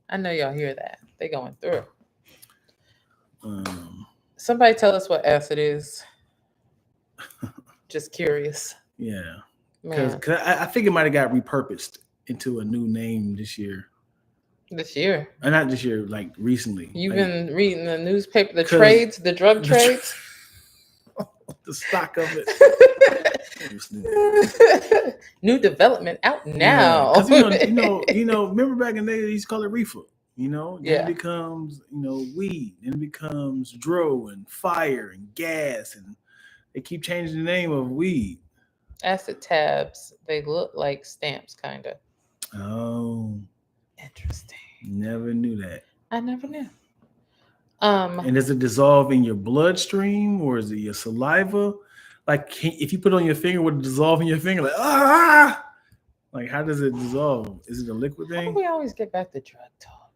I know y'all hear that. They going through. Um, Somebody tell us what acid is. Just curious. yeah. Man, Because I think it might have got repurposed into a new name this year. this year. Not this year, like recently. You've Like, been reading the newspaper, the 'cause trades, the drug trades. the stock of it. New development out now. Yeah, 'cause you know, remember back in the day they used to call it reefer, then Yeah. it becomes, weed, then it becomes dro and fire and gas, and they keep changing the name of weed. Acid tabs. They look like stamps, kind of. Oh, Interesting. never knew that. I never knew. And does it dissolve in your bloodstream or is it your saliva? Like, if you put it on your finger, would it dissolve in your finger? Like, ah! Like, how does it dissolve? Is it a liquid How do thing? we always get back to drug talk?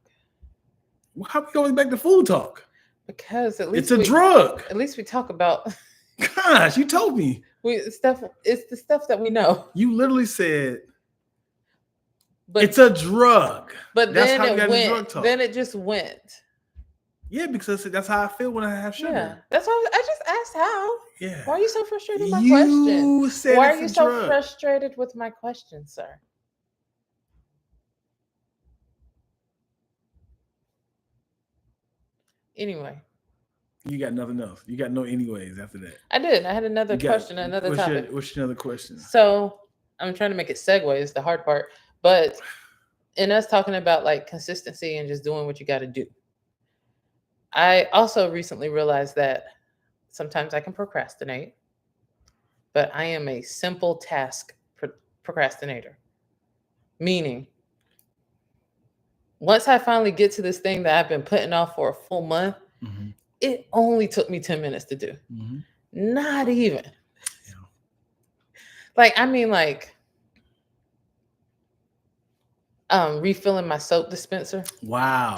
How are we going back to food talk? Because at least It's a drug. At least we talk about Gosh, you told me. stuff. It's the stuff that we know. You literally said But it's a drug. but That's then how we it got into drug went. talk. Then it just went. Yeah, because that's how I feel when I have sugar. Yeah, that's why I just asked how. Yeah. Why are you so frustrated with my question? You said Why it's are you a so drug. frustrated with my question, sir? Anyway, You got nothing else. You got no anyways after that. I did. I had another You got- question, another what's topic. What's your other question? So I'm trying to make it segue. It's the hard part. But in us talking about like consistency and just doing what you got to do, I also recently realized that sometimes I can procrastinate, but I am a simple task procrastinator. Meaning, once I finally get to this thing that I've been putting off for a full month, Mhm. it only took me 10 minutes to do. Mhm. Not even. Yeah. Like, I mean, like, refilling my soap dispenser. Wow.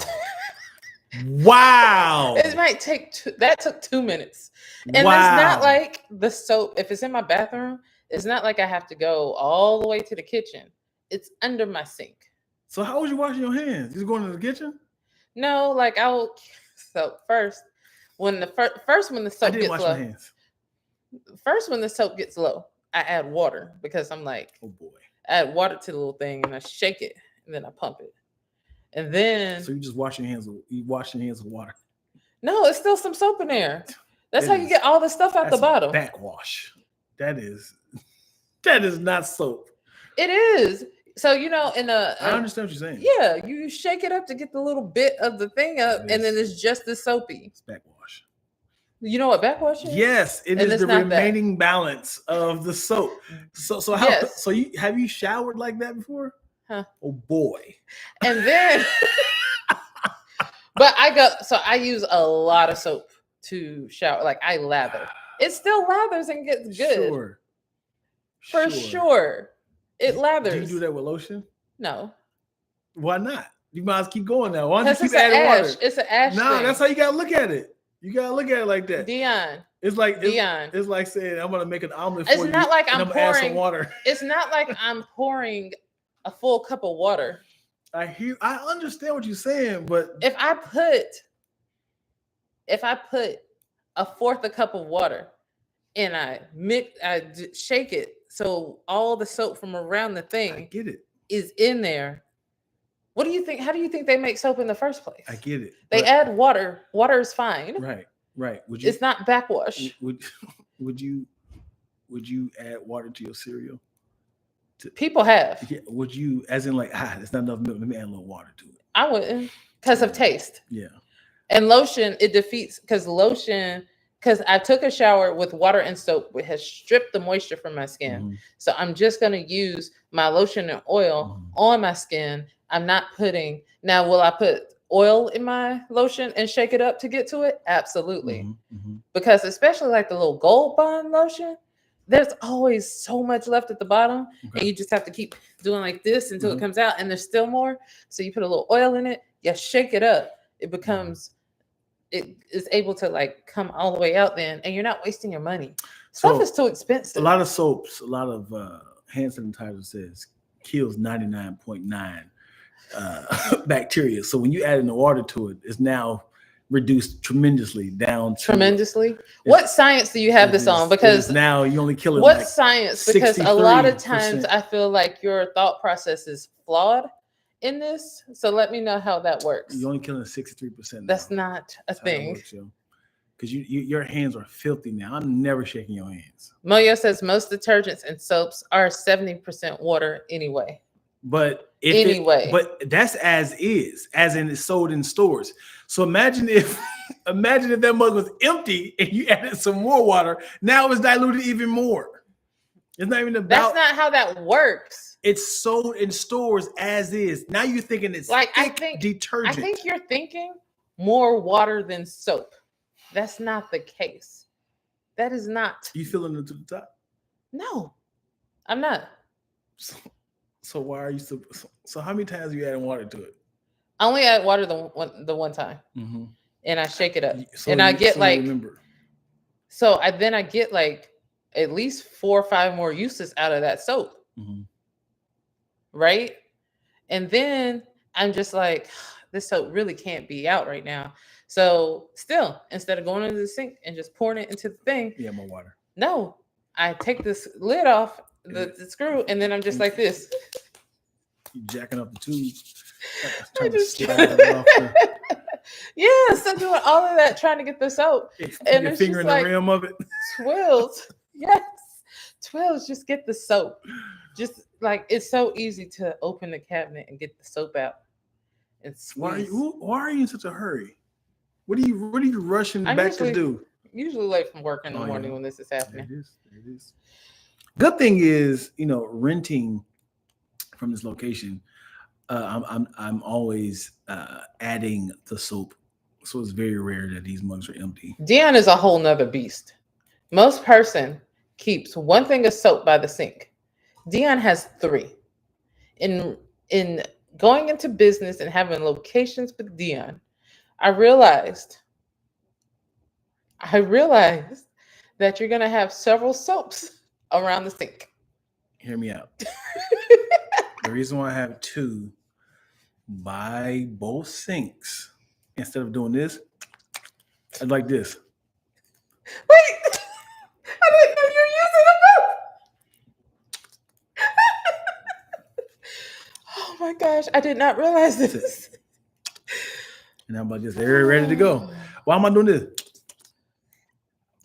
Wow. It might take that took 2 minutes. And wow. it's not like the soap, if it's in my bathroom, it's not like I have to go all the way to the kitchen. It's under my sink. So how was you washing your hands? You just going to the kitchen? No, like so first when the when the I soap didn't gets wash low. my hands. First when the soap gets low, I add water because I'm like, Oh boy. I add water to the little thing and I shake it and then I pump it. And then So you just wash your hands. You wash your hands with water. no, it's still some soap in there. That's It how you is- get all the stuff out the That's bottom. backwash. That is not soap. It is. So in I understand what you're saying. yeah, you shake it up to get the little bit of the thing up, It and then is. it's just as soapy. It's backwash. You know what backwash is? Yes, it And is it's the not that. remaining balance of the soap. So how? Yes. So you have you showered like that before? Huh. Oh boy. And then, but I use a lot of soap to shower. Like I lather. It still lathers and gets good. Sure. For sure. It lathers. Do you do that with lotion? No. Why not? You might as well keep going now. Why don't you Because keep it's an adding ash. water? It's an ash Nah, thing. that's how you gotta look at it. You gotta look at it like that. Dion. It's like Dion. It's like saying I'm gonna make an omelet for It's you. not like and I'm gonna add some pouring water. It's not like I'm pouring a full cup of water. I understand what you're saying, but If I put a fourth a cup of water and I shake it so all the soap from around the thing I get it. is in there. What do you think? How do you think they make soap in the first place? I get it. They add water. Water is fine. Right. Would you? It's not backwash. Would you add water to your cereal? People have. Yeah, would you, as in like, it's not enough milk, let me add a little water to it? I wouldn't, because of taste. Yeah. And lotion, it defeats, because I took a shower with water and soap, which has stripped the moisture from my skin. Mm-hmm. So I'm just going to use my lotion and oil on my skin. I'm not putting, now will I put oil in my lotion and shake it up to get to it? Absolutely. Mm-hmm. Because especially like the little Gold Bond lotion, there's always so much left at the bottom, and you just have to keep doing like this until it comes out, and there's still more. So you put a little oil in it, you shake it up, it is able to like come all the way out then, and you're not wasting your money. Stuff is too expensive. A lot of soaps, a lot of hand sanitizer says kills 99.9 bacteria. So when you add in the water to it, it's now reduced tremendously down. What science do you have this on? Because now you only kill it. What like science? Because a lot of times I feel like your thought process is flawed in this. So let me know how that works. You're only killing 63%. That's not a thing. Because your hands are filthy now. I'm never shaking your hands. Moyo says most detergents and soaps are 70% water anyway. But but that's as is, as in it's sold in stores. So imagine if that mug was empty and you added some more water. Now it's diluted even more. It's not even about. That's not how that works. It's sold in stores as is. Now you're thinking it's like detergent. I think you're thinking more water than soap. That's not the case. That is not. You filling it to the top? No, I'm not. So why are you so how many times are you adding water to it? I only add water the one time, and I shake it up, and I get I get like at least 4 or 5 more uses out of that soap, right? And then I'm just like, this soap really can't be out right now. So still, instead of going into the sink and just pouring it into the thing, more water. No, I take this lid off the screw, and then I'm just like this. You jacking up the tube. Yes, I'm doing all of that trying to get the soap. And your finger in the rim of it. Twills. Yes. Twills, just get the soap. Just like it's so easy to open the cabinet and get the soap out. And why are you in such a hurry? What are you rushing back to do? Usually late from work in the morning when this is happening. It is. Good thing is, renting from this location, I'm always adding the soap, so it's very rare that these mugs are empty. Dion is a whole nother beast. Most person keeps one thing of soap by the sink. Dion has 3. In going into business and having locations with Dion, I realized that you're gonna have several soaps around the sink. Hear me out. The reason why I have 2 by both sinks, instead of doing this, I'd like this. Wait, I didn't know you were using them both. Oh my gosh, I did not realize this. And I'm like this, they're ready to go. Why am I doing this?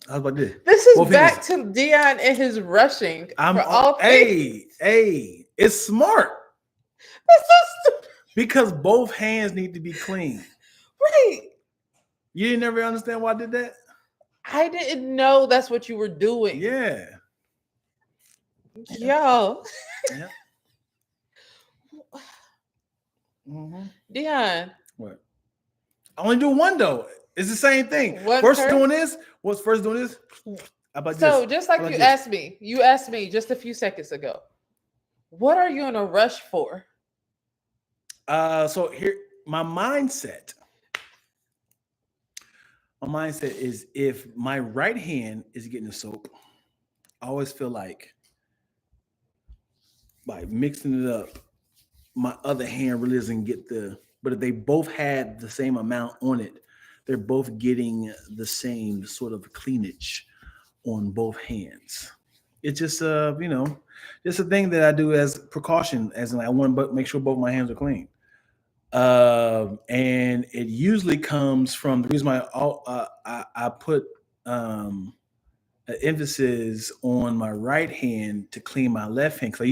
I was like this. This is back to Dion and his rushing. Hey, it's smart. That's so stupid. Because both hands need to be clean. Right. You didn't ever understand why I did that? I didn't know that's what you were doing. Yeah. Yo. Yeah. Mm-hmm. Dion. What? I only do one though. It's the same thing. One First per- doing this. What's first doing this? How about So this? just like How you about this? asked me just a few seconds ago, what are you in a rush for? So here, my mindset is if my right hand is getting the soap, I always feel like by mixing it up, my other hand really doesn't get but if they both had the same amount on it, they're both getting the same sort of cleanage on both hands. It's just just a thing that I do as precaution, as in I want to make sure both my hands are clean. And it usually comes from the reason why I put an emphasis on my right hand to clean my left hand, because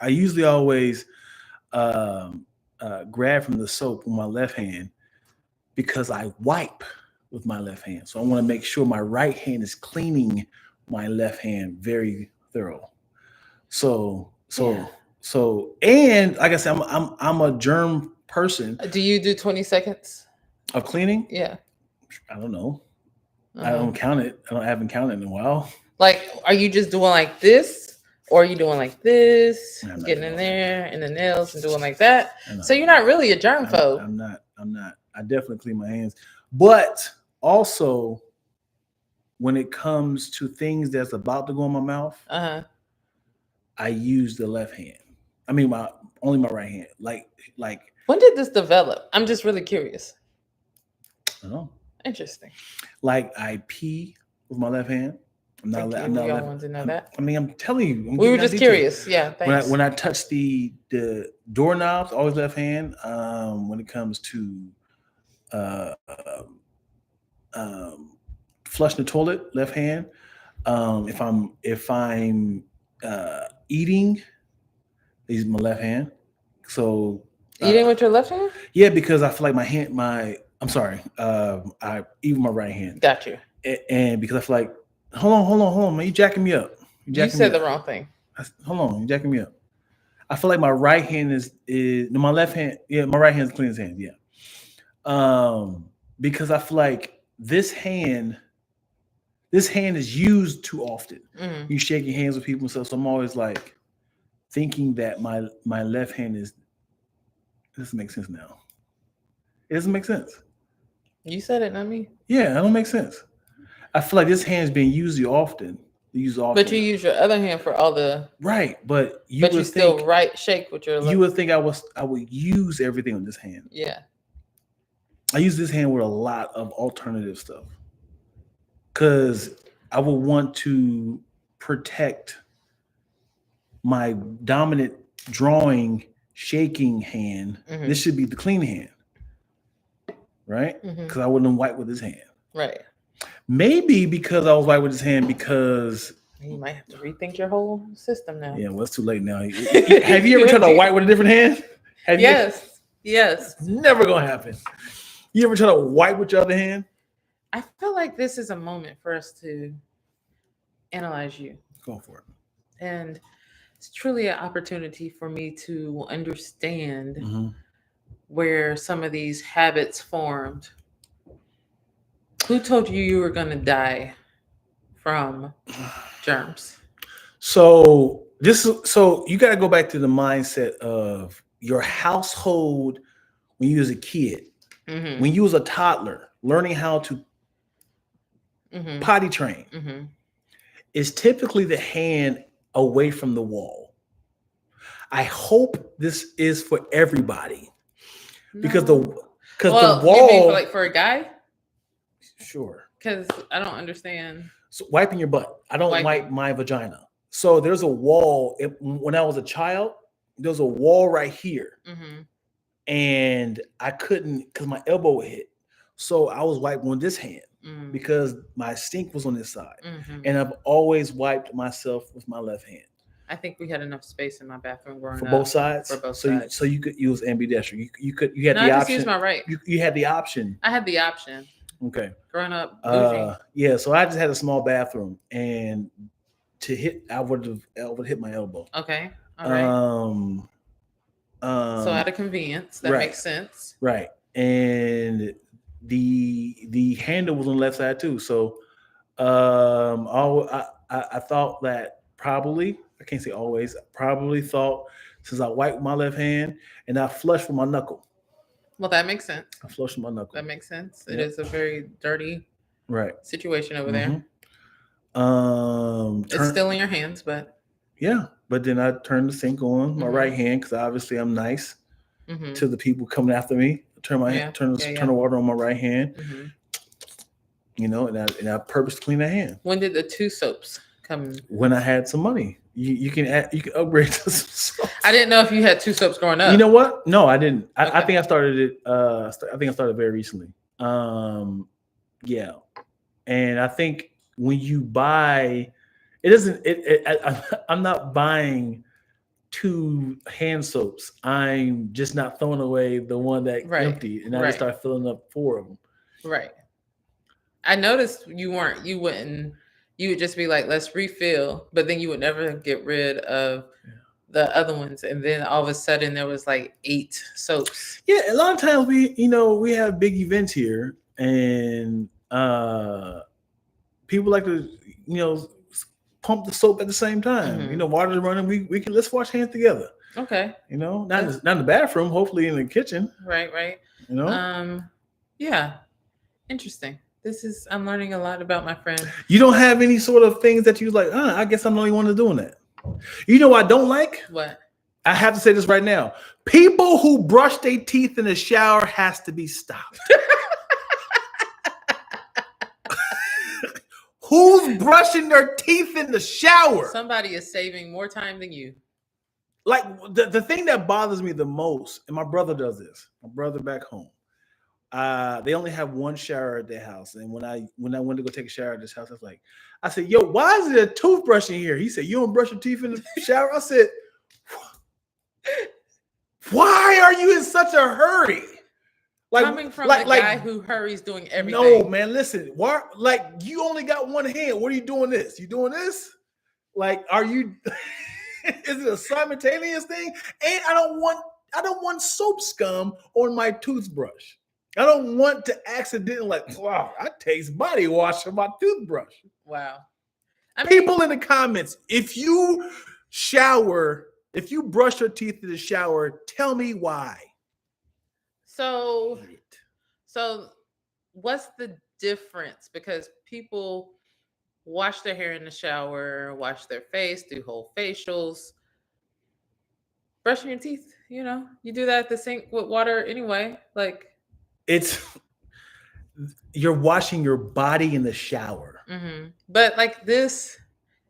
I usually always grab from the soap with my left hand because I wipe with my left hand. So I want to make sure my right hand is cleaning my left hand very thorough. So and like I said, I'm a germ person. Do you do 20 seconds? Of cleaning? Yeah. I don't know. I don't count it. I haven't counted in a while. Like, are you just doing like this? Or are you doing like this, I'm not getting in doing there in the nails and doing like that? So you're not really a germphobe. I'm not. I definitely clean my hands. But also, when it comes to things that's about to go in my mouth, I use the left hand. I mean, only my right hand. Like. When did this develop? I'm just really curious. I don't know. Interesting. Like I pee with my left hand. I'm not wanted to know that. I mean, I'm telling you. We were just curious. Yeah, thanks. When I touch the doorknobs, always left hand. When it comes to flushing the toilet, left hand. If I'm eating, use my left hand. So eating with your left hand? Yeah, because I feel like I'm sorry. I eat with my right hand. Got you. And because I feel like, hold on, man, you jacking me up. You said the wrong thing. Hold on, you jacking me up. I feel like my right hand is my left hand. Yeah, my right hand is clean as hands. Yeah. Because I feel like this hand is used too often. You shaking hands with people and stuff. So I'm always like thinking that my left hand is. It doesn't make sense now. It doesn't make sense. You said it, not me. Yeah, that don't make sense. I feel like this hand is being used often. But you use your other hand for all the right. But you still shake with your left. You would think I would use everything on this hand. Yeah. I use this hand with a lot of alternative stuff because I would want to protect my dominant drawing shaking hand. This should be the clean hand, right? Because I wouldn't wipe with this hand. Right. Maybe because I was white with his hand because you might have to rethink your whole system now. Yeah, well, it's too late now. Have you ever tried to wipe with a different hand? Yes. It's never gonna happen. You ever try to wipe with your other hand? I feel like this is a moment for us to analyze you. Go for it. And it's truly an opportunity for me to understand where some of these habits formed. Who told you were going to die from germs? So you got to go back to the mindset of your household when you was a kid, when you was a toddler, learning how to potty train. Is typically the hand away from the wall. I hope this is for everybody because the wall. You mean for a guy? Sure. Because I don't understand. So wiping your butt. I don't wipe my vagina. So there's a wall. When I was a child, there's a wall right here. And I couldn't because my elbow would hit. So I was wiping with this hand because my sink was on this side. And I've always wiped myself with my left hand. I think we had enough space in my bathroom growing for up. both sides. For both sides. So you could use ambidextrous. You had the option. I just used my right. You had the option. I had the option. Okay. Growing up bougie. Yeah. So I just had a small bathroom, and I would hit my elbow. Okay. All right. So out of convenience, that right. makes sense. Right. And the handle was on the left side too. So I thought that probably, I can't say always, probably thought since I wiped my left hand and I flushed with my knuckle. Well, that makes sense. I flushed with my knuckle. That makes sense. It Yep. is a very dirty Right. situation over there. It's still in your hands, but yeah. But then I turned the sink on my right hand because obviously I'm nice to the people coming after me. Turn the water on my right hand. You know, and I purposely clean that hand. When did the 2 soaps come? When I had some money. You can upgrade to some soaps. I didn't know if you had 2 soaps growing up. You know what? No, I didn't. I think I started it. I think I started very recently. Yeah, and I think when you buy, it doesn't. I'm not buying 2 hand soaps. I'm just not throwing away the one that empty, and I just start filling up 4 of them. Right. I noticed you wouldn't. You would just be like, let's refill, but then you would never get rid of the other ones. And then all of a sudden there was like 8 soaps. Yeah, a lot of times we have big events here, and people like to, pump the soap at the same time. Water's running. Let's wash hands together. Okay. Not in the bathroom, hopefully in the kitchen. Right. Yeah. Interesting. I'm learning a lot about my friend. You don't have any sort of things that you like, I guess I'm the only one that's doing that. You know what I don't like? What? I have to say this right now. People who brush their teeth in the shower has to be stopped. Who's brushing their teeth in the shower? Somebody is saving more time than you. Like the thing that bothers me the most, and my brother does this, my brother back home. They only have 1 shower at their house. And when I went to go take a shower at this house, I said, yo, why is there a toothbrush in here? He said, you don't brush your teeth in the shower? I said, why are you in such a hurry? Coming from the guy who hurries doing everything. No, man, listen. Why? Like, you only got 1 hand. What are you doing this? You doing this? Like, are you? Is it a simultaneous thing? And I don't want soap scum on my toothbrush. I don't want to accidentally wow, I taste body wash on my toothbrush. Wow. People in the comments, if you brush your teeth in the shower, tell me why. So what's the difference? Because people wash their hair in the shower, wash their face, do whole facials. Brushing your teeth, you do that at the sink with water anyway. Like, you're washing your body in the shower. But like, this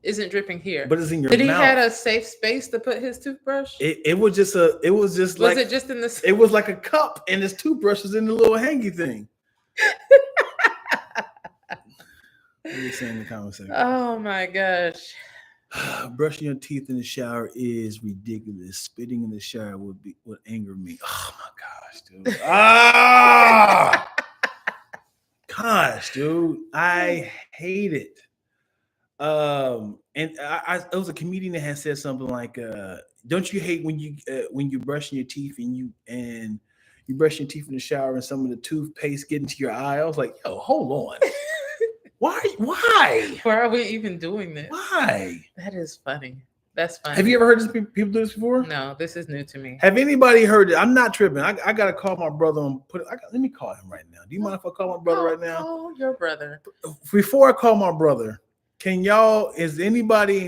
isn't dripping here. But it's in your mouth. Did he had a safe space to put his toothbrush? It was just was it just in the? It was like a cup, and his toothbrush was in the little hangy thing. What are you saying in the comment section? Oh my gosh. Brushing your teeth in the shower is ridiculous. Spitting in the shower would anger me. Oh my gosh, dude. Gosh, dude. I hate it. And it was a comedian that had said something like, don't you hate when you're brushing your teeth and you brush your teeth in the shower and some of the toothpaste get into your eye? I was like, yo, hold on. Why are we even doing this? Why? That is funny. That's funny. Have you ever heard people do this before? No, this is new to me. Have anybody heard it? I'm not tripping. I gotta call my brother and let me call him right now. Do you mind if I call my brother right now? Oh, your brother. Before I call my brother, does anybody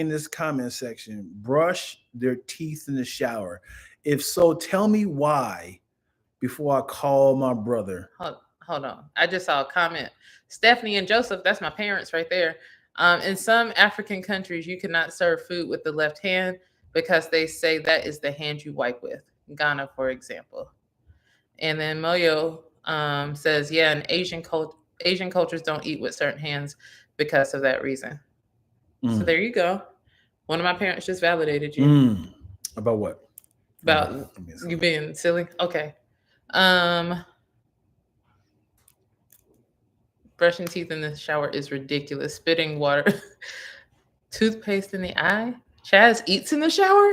in this comment section brush their teeth in the shower? If so, tell me why before I call my brother. Hold on. I just saw a comment. Stephanie and Joseph, that's my parents right there. In some African countries, you cannot serve food with the left hand because they say that is the hand you wipe with. Ghana, for example. And then Moyo says, yeah, in Asian cultures don't eat with certain hands because of that reason. So there you go. One of my parents just validated you. About what? About you being silly? Okay. Brushing teeth in the shower is ridiculous. Spitting water, toothpaste in the eye. Chaz eats in the shower.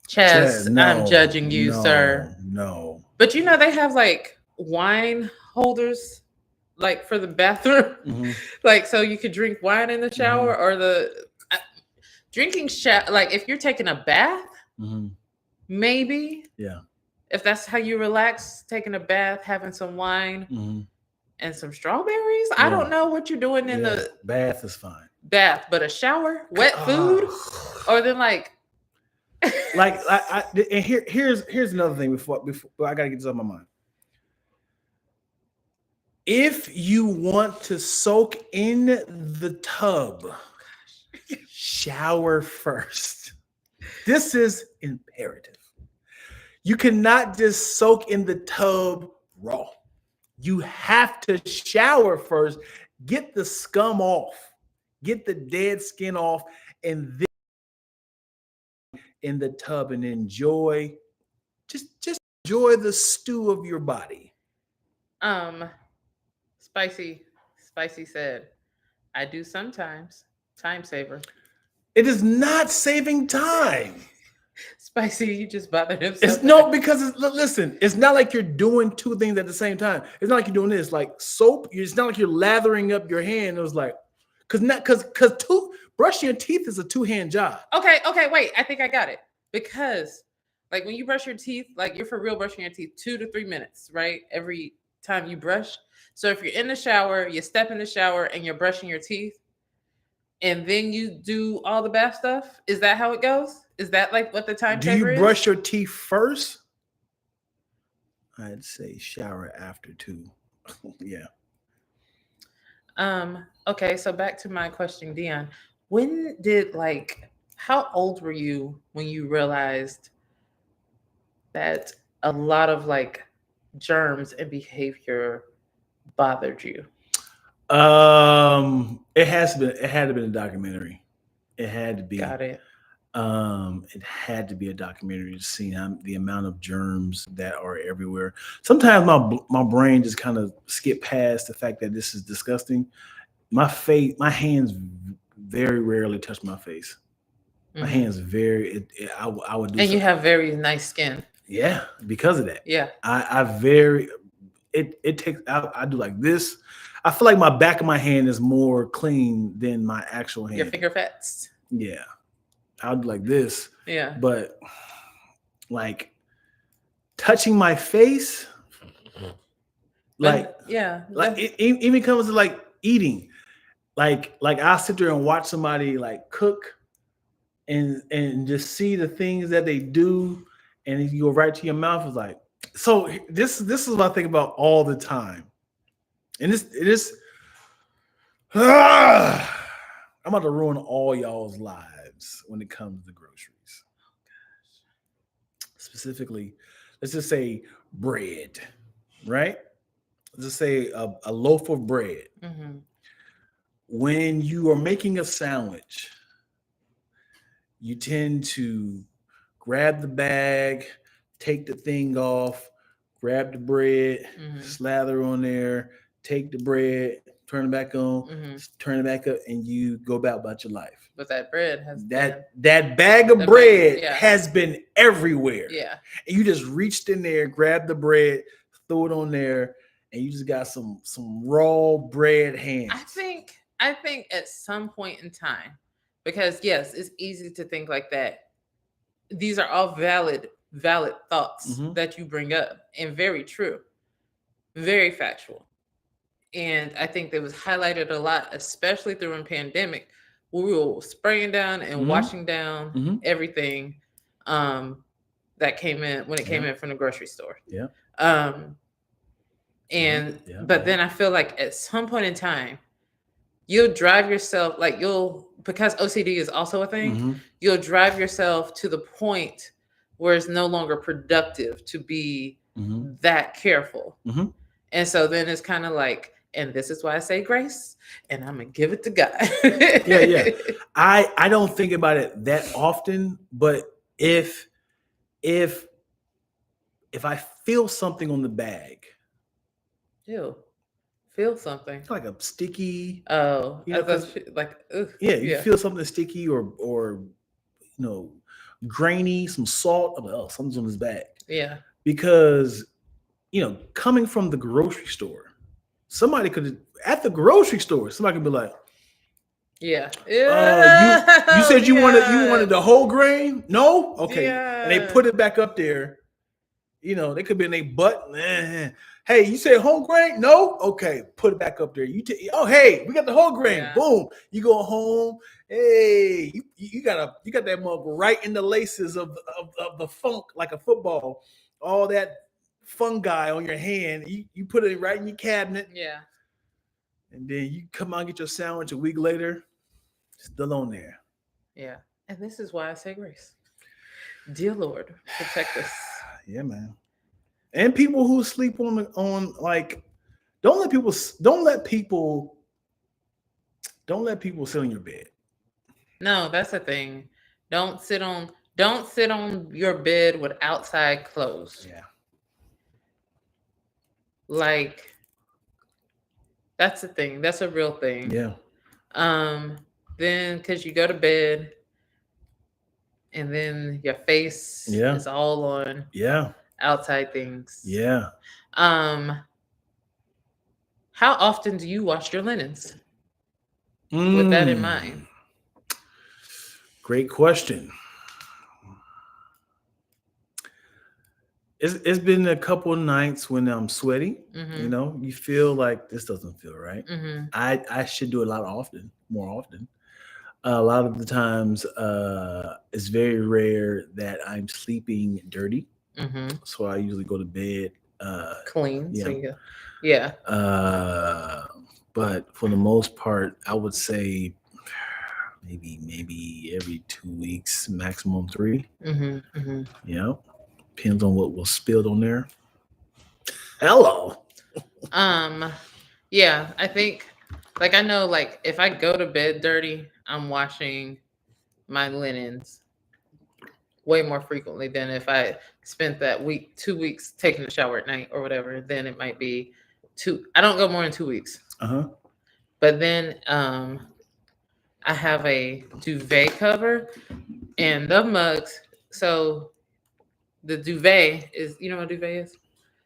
Chaz, no, I'm judging you, sir. No. But you know they have like wine holders, like for the bathroom, Mhm. like so you could drink wine in the shower or the drinking like if you're taking a bath, maybe. Yeah. If that's how you relax, taking a bath, having some wine and some strawberries. I don't know what you're doing in the bath is fine. Bath, but a shower, wet food, or then like and here's another thing before I gotta get this off my mind. If you want to soak in the tub, shower first. This is imperative. You cannot just soak in the tub raw. You have to shower first, get the scum off, get the dead skin off, and then in the tub and enjoy, just enjoy the stew of your body. Spicy said, I do sometimes. Time saver. It is not saving time. Spicy, you just bothered himself. Because listen, it's not like you're doing two things at the same time. It's not like you're doing this like soap. It's not like you're lathering up your hand. It was like, because brushing your teeth is a two-hand job. Okay, wait. I think I got it. Because like when you brush your teeth, like you're for real brushing your teeth 2 to 3 minutes, right? Every time you brush. So if you're in the shower, you step in the shower and you're brushing your teeth, and then you do all the bath stuff. Is that how it goes? Is that like what the time saver is? Do you brush your teeth first? I'd say shower after 2. Yeah. Okay, so back to my question, Dion. How old were you when you realized that a lot of like germs and behavior bothered you? It had to have been a documentary. It had to be. Got it. It had to be a documentary to see the amount of germs that are everywhere. Sometimes my brain just kind of skip past the fact that this is disgusting. My hands very rarely touch my face. My hands I would do. And you have very nice skin. Yeah, because of that. Yeah. It takes. I do like this. I feel like my back of my hand is more clean than my actual hand. Your finger fats. Yeah. I'll do like this. Yeah. But like touching my face, it even comes to like eating. Like I'll sit there and watch somebody like cook and just see the things that they do, and you go right to your mouth. It's like, so this is what I think about all the time. And I'm about to ruin all y'all's lives when it comes to groceries. Specifically, let's just say bread, right? Let's just say a loaf of bread. Mm-hmm. When you are making a sandwich, you tend to grab the bag, take the thing off, grab the bread, slather on there, take the bread, turn it back on, turn it back up, and you go about your life. But that bread has that bag of bread has been everywhere. Yeah. And you just reached in there, grabbed the bread, threw it on there, and you just got some raw bread hands. I think at some point in time, because yes, it's easy to think like that. These are all valid thoughts that you bring up, and very true, very factual. And I think that was highlighted a lot, especially during pandemic, where we were spraying down and washing down everything that came in when it came in from the grocery store. Yeah. But then I feel like at some point in time, you'll drive yourself, because OCD is also a thing, you'll drive yourself to the point where it's no longer productive to be that careful. And so then it's kind of like, and this is why I say grace, and I'm going to give it to God. Yeah. I don't think about it that often, but if I feel something on the bag, feel Feel something. like a sticky. Oh, You know, ugh, yeah, you yeah, feel something sticky or grainy, some salt. I'm like, oh, something's on his back. yeah, Because coming from the grocery store, somebody could at the grocery store, somebody could be like, yeah. you said you Yeah. wanted the whole grain? No? Okay. And they Yeah. put it back up there. They could be in their butt. Hey, you said whole grain? No? Okay, put it back up there. Hey, we got the whole grain. Yeah. Boom. You go home. Hey, you got that mug right in the laces of the funk, like a football. All that fungi on your hand. You put it right in your cabinet. Yeah. And then you come out and get your sandwich a week later, still on there. Yeah. And this is why I say grace. Dear Lord, protect us. Yeah, man. And people who sleep on like, don't let people sit on your bed. No, that's the thing. Don't sit on your bed with outside clothes. Yeah. Like, that's the thing. That's a real thing. Yeah. Then because you go to bed and then your face is all on outside things. Yeah. How often do you wash your linens? With that in mind. Great question. It's been a couple of nights when I'm sweaty. Mm-hmm. You feel like this doesn't feel right. Mm-hmm. I should do it more often. A lot of the times, it's very rare that I'm sleeping dirty. Mm-hmm. So I usually go to bed clean. Yeah. So yeah. But for the most part, I would say maybe every 2 weeks, maximum 3. Mm-hmm. Mm-hmm. Yeah. Depends on what was spilled on there. Hello. Yeah, I think I know if I go to bed dirty, I'm washing my linens way more frequently than if I spent that 2 weeks taking a shower at night or whatever. Then it might be 2. I don't go more than 2 weeks. Uh-huh. But then I have a duvet cover and the mugs. So the duvet is, you know what a duvet is?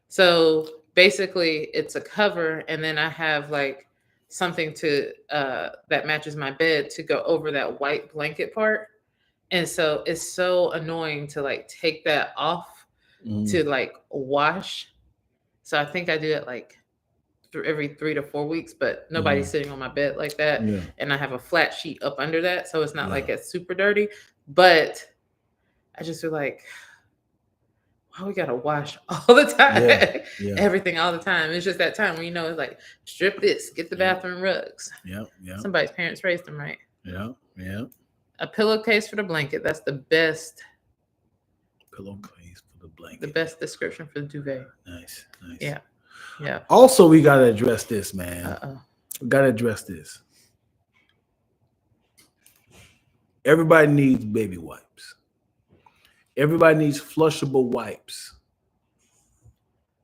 So basically it's a cover and then I have something to that matches my bed to go over that white blanket part. And so it's so annoying to take that off to wash. So I think I do it every 3 to 4 weeks, but nobody's sitting on my bed like that. Yeah. And I have a flat sheet up under that. So it's not it's super dirty, but I just feel like, why we gotta wash all the time? Yeah. Everything all the time. It's just that time when it's strip this, get the bathroom rugs. Yeah. Somebody's parents raised them right. Yeah. A pillowcase for the blanket. That's the best. Pillowcase for the blanket. The best description for the duvet. Nice. Yeah. Also, we gotta address this, man. Uh-oh. We gotta address this. Everybody needs baby wipes. Everybody needs flushable wipes.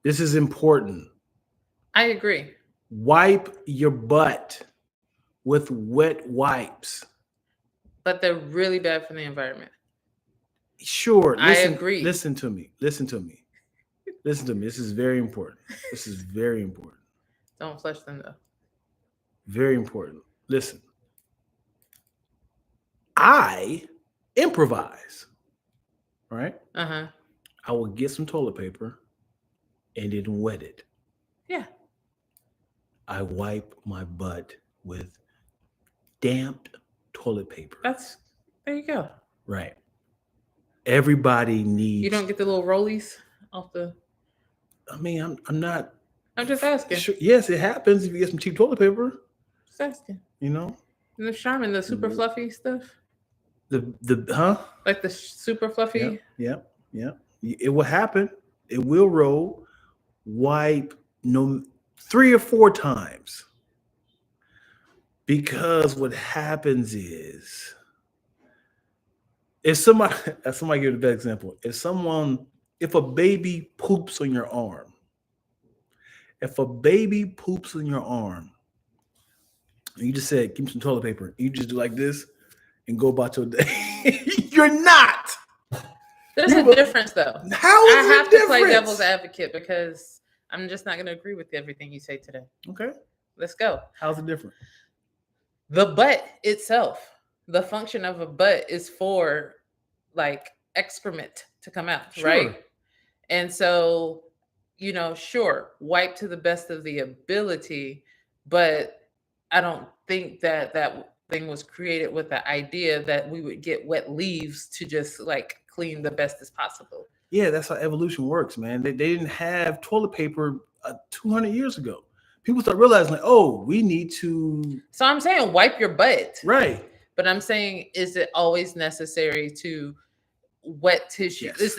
This is important. I agree. Wipe your butt with wet wipes. But they're really bad for the environment. Sure. I agree. Listen to me. This is very important. Don't flush them though. Very important. Listen. I improvise. Right? Uh-huh. I will get some toilet paper and then wet it. Yeah. I wipe my butt with damp toilet paper. There you go. Right. Everybody needs. You don't get the little rollies off the. I mean, I'm not. I'm just asking. Sure. Yes, it happens if you get some cheap toilet paper. Just asking. And the Charmin, the super fluffy stuff. The Like the super fluffy. Yeah. It will happen. It will roll. Wipe 3 or 4 times. Because what happens is, if somebody give a bad example, if a baby poops on your arm, If a baby poops in your arm, and you just said, give me some toilet paper, you just do like this and go about your day. You're not. There's a difference, though. How is I there have a to play difference? devil's advocate because I'm just not going to agree with everything you say today. Okay. Let's go. How's it different? The butt itself, the function of a butt is for like excrement to come out, Sure. right? And so, sure, wipe to the best of the ability, but I don't think that that thing was created with the idea that we would get wet leaves to just like clean the best as possible. Yeah, that's how evolution works, man. They didn't have toilet paper 200 years ago. People start realizing, like, oh, we need to. So I'm saying wipe your butt. Right. But I'm saying, is it always necessary to wet tissue? Yes.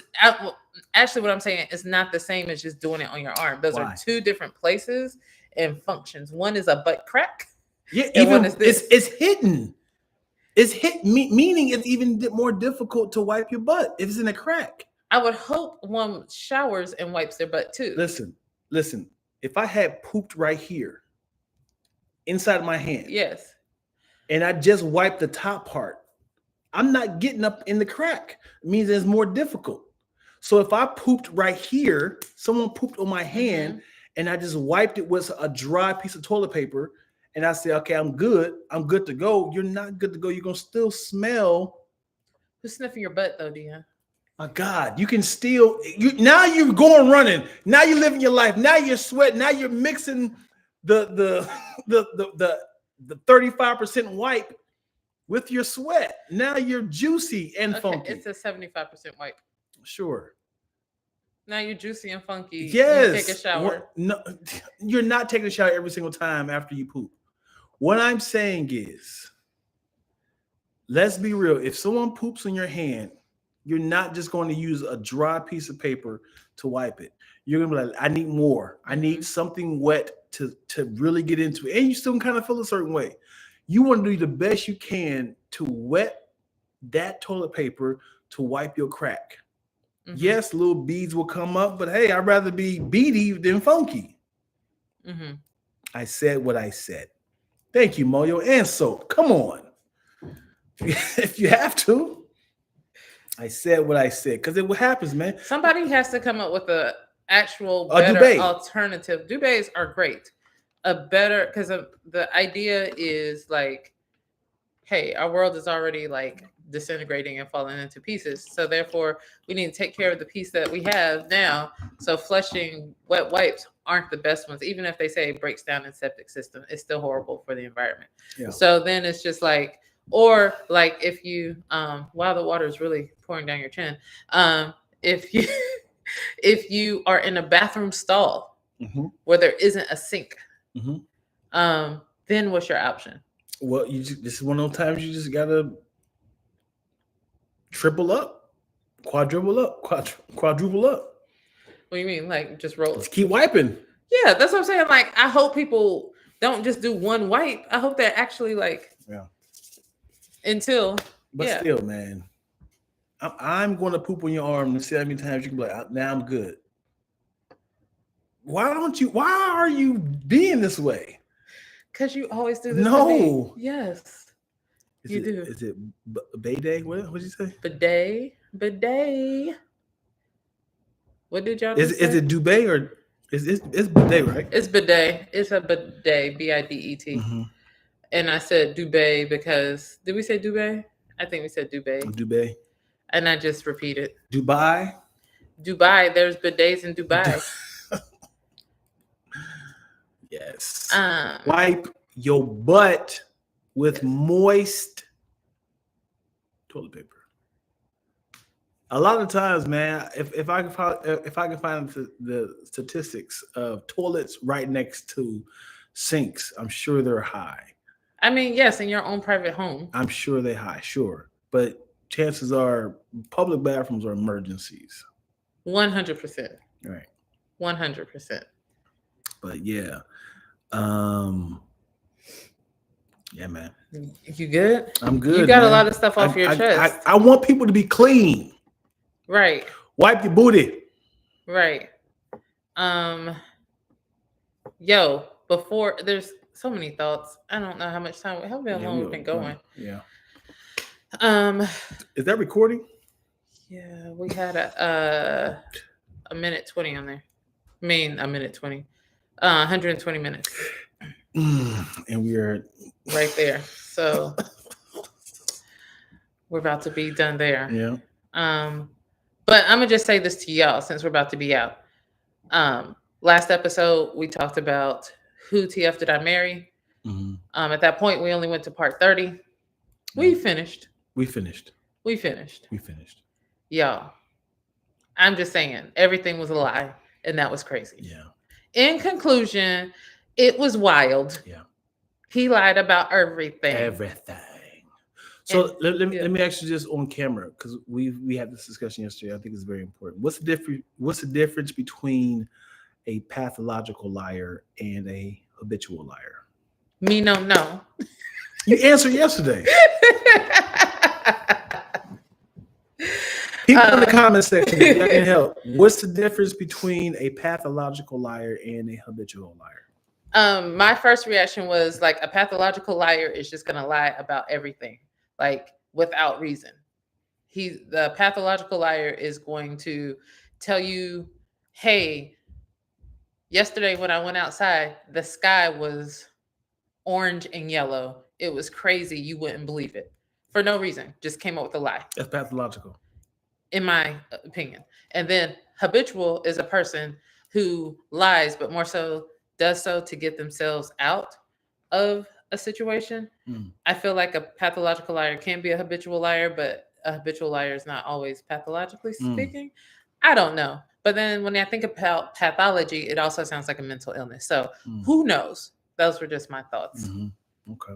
Actually, what I'm saying is not the same as just doing it on your arm. Those Why? are two different places and functions. One is a butt crack. Yeah, and even one is this. it's hidden. It's meaning it's even more difficult to wipe your butt if it's in a crack. I would hope one showers and wipes their butt too. Listen. If I had pooped right here, inside my hand, Yes, and I just wiped the top part, I'm not getting up in the crack. It means it's more difficult. So if I pooped right here, someone pooped on my hand, and I just wiped it with a dry piece of toilet paper, and I say, okay, I'm good to go. You're not good to go. You're gonna still smell. who's sniffing your butt though, Dion? My God, you can still now you're going running. Now you're living your life. Now you're sweating. Now you're mixing the 35% wipe with your sweat. Now you're juicy and funky. It's a 75% wipe. Sure. Now you're juicy and funky. Yes. You take a shower. No, you're not taking a shower every single time after you poop. What I'm saying is, let's be real. If someone poops on your hand, you're not just going to use a dry piece of paper to wipe it. You're going to be like, I need more. I need something wet to really get into it. And you still kind of feel a certain way. You want to do the best you can to wet that toilet paper to wipe your crack. Mm-hmm. Yes, little beads will come up, but hey, I'd rather be beady than funky. Mm-hmm. I said what I said. Thank you, Moyo and soap. Come on. If you have to. I said what I said because what happens, man. Somebody has to come up with a actual better alternative. Duvets are great. Because the idea is like, hey, our world is already like disintegrating and falling into pieces. So therefore, we need to take care of the piece that we have now. So flushing wet wipes aren't the best ones. Even if they say it breaks down in septic system, it's still horrible for the environment. Yeah. So then it's just like, or like if you, while the water is really pouring down your chin, if you are in a bathroom stall where there isn't a sink, then what's your option? Well, this is one of those times you just gotta triple up, quadruple up. What do you mean? Like just roll? Just keep wiping. Yeah, that's what I'm saying. Like I hope people don't just do one wipe. I hope they're actually like But still, man, I'm going to poop on your arm and see how many times you can be like, now I'm good. Why are you being this way? Because you always do this. No. Yes. You do. Is it bidet? What did you say? Bidet. What did y'all say? Is it duvet or it's bidet, right? It's bidet. It's a bidet, BIDET. And I said duvet because, did we say duvet? I think we said duvet. Duvet. And I just repeated. Dubai. There's bidets in Dubai. Yes. Wipe your butt with moist toilet paper. A lot of times, man, if I can find the statistics of toilets right next to sinks, I'm sure they're high. I mean, yes, in your own private home. I'm sure they're high, sure. But chances are public bathrooms are emergencies. 100%. Right. 100%. But yeah. Yeah, man. You good? I'm good. You got a lot of stuff off your chest. I want people to be clean. Right. Wipe your booty. Right. Yo, before there's so many thoughts. I don't know how much time. How long we've been going? Yeah. Um, Is that recording? yeah, we had a minute 20 on there. I mean, a minute 20. 120 minutes And we are right there. So we're about to be done there. yeah. But I'm gonna just say this to y'all since we're about to be out. Last episode we talked about who TF did I marry. At that point we only went to part 30. We finished. We finished. We finished. We finished. Y'all, I'm just saying everything was a lie, and that was crazy. Yeah. In conclusion, it was wild. Yeah. He lied about everything. Everything. So And- let me ask you this on camera, because we had this discussion yesterday. I think it's very important. What's the difference between a pathological liar and a habitual liar? Me no. You answered yesterday. People in the comment section, if y'all can help. What's the difference between a pathological liar and a habitual liar? My first reaction was like a pathological liar is just gonna lie about everything, like without reason. The pathological liar is going to tell you, hey, yesterday when I went outside, the sky was orange and yellow. It was crazy. You wouldn't believe it. For no reason. Just came up with a lie. That's pathological. In my opinion. And then habitual is a person who lies, but more so does so to get themselves out of a situation. I feel like a pathological liar can be a habitual liar, but a habitual liar is not always pathologically speaking. I don't know. But then when I think about pathology, it also sounds like a mental illness. So who knows? Those were just my thoughts. Okay.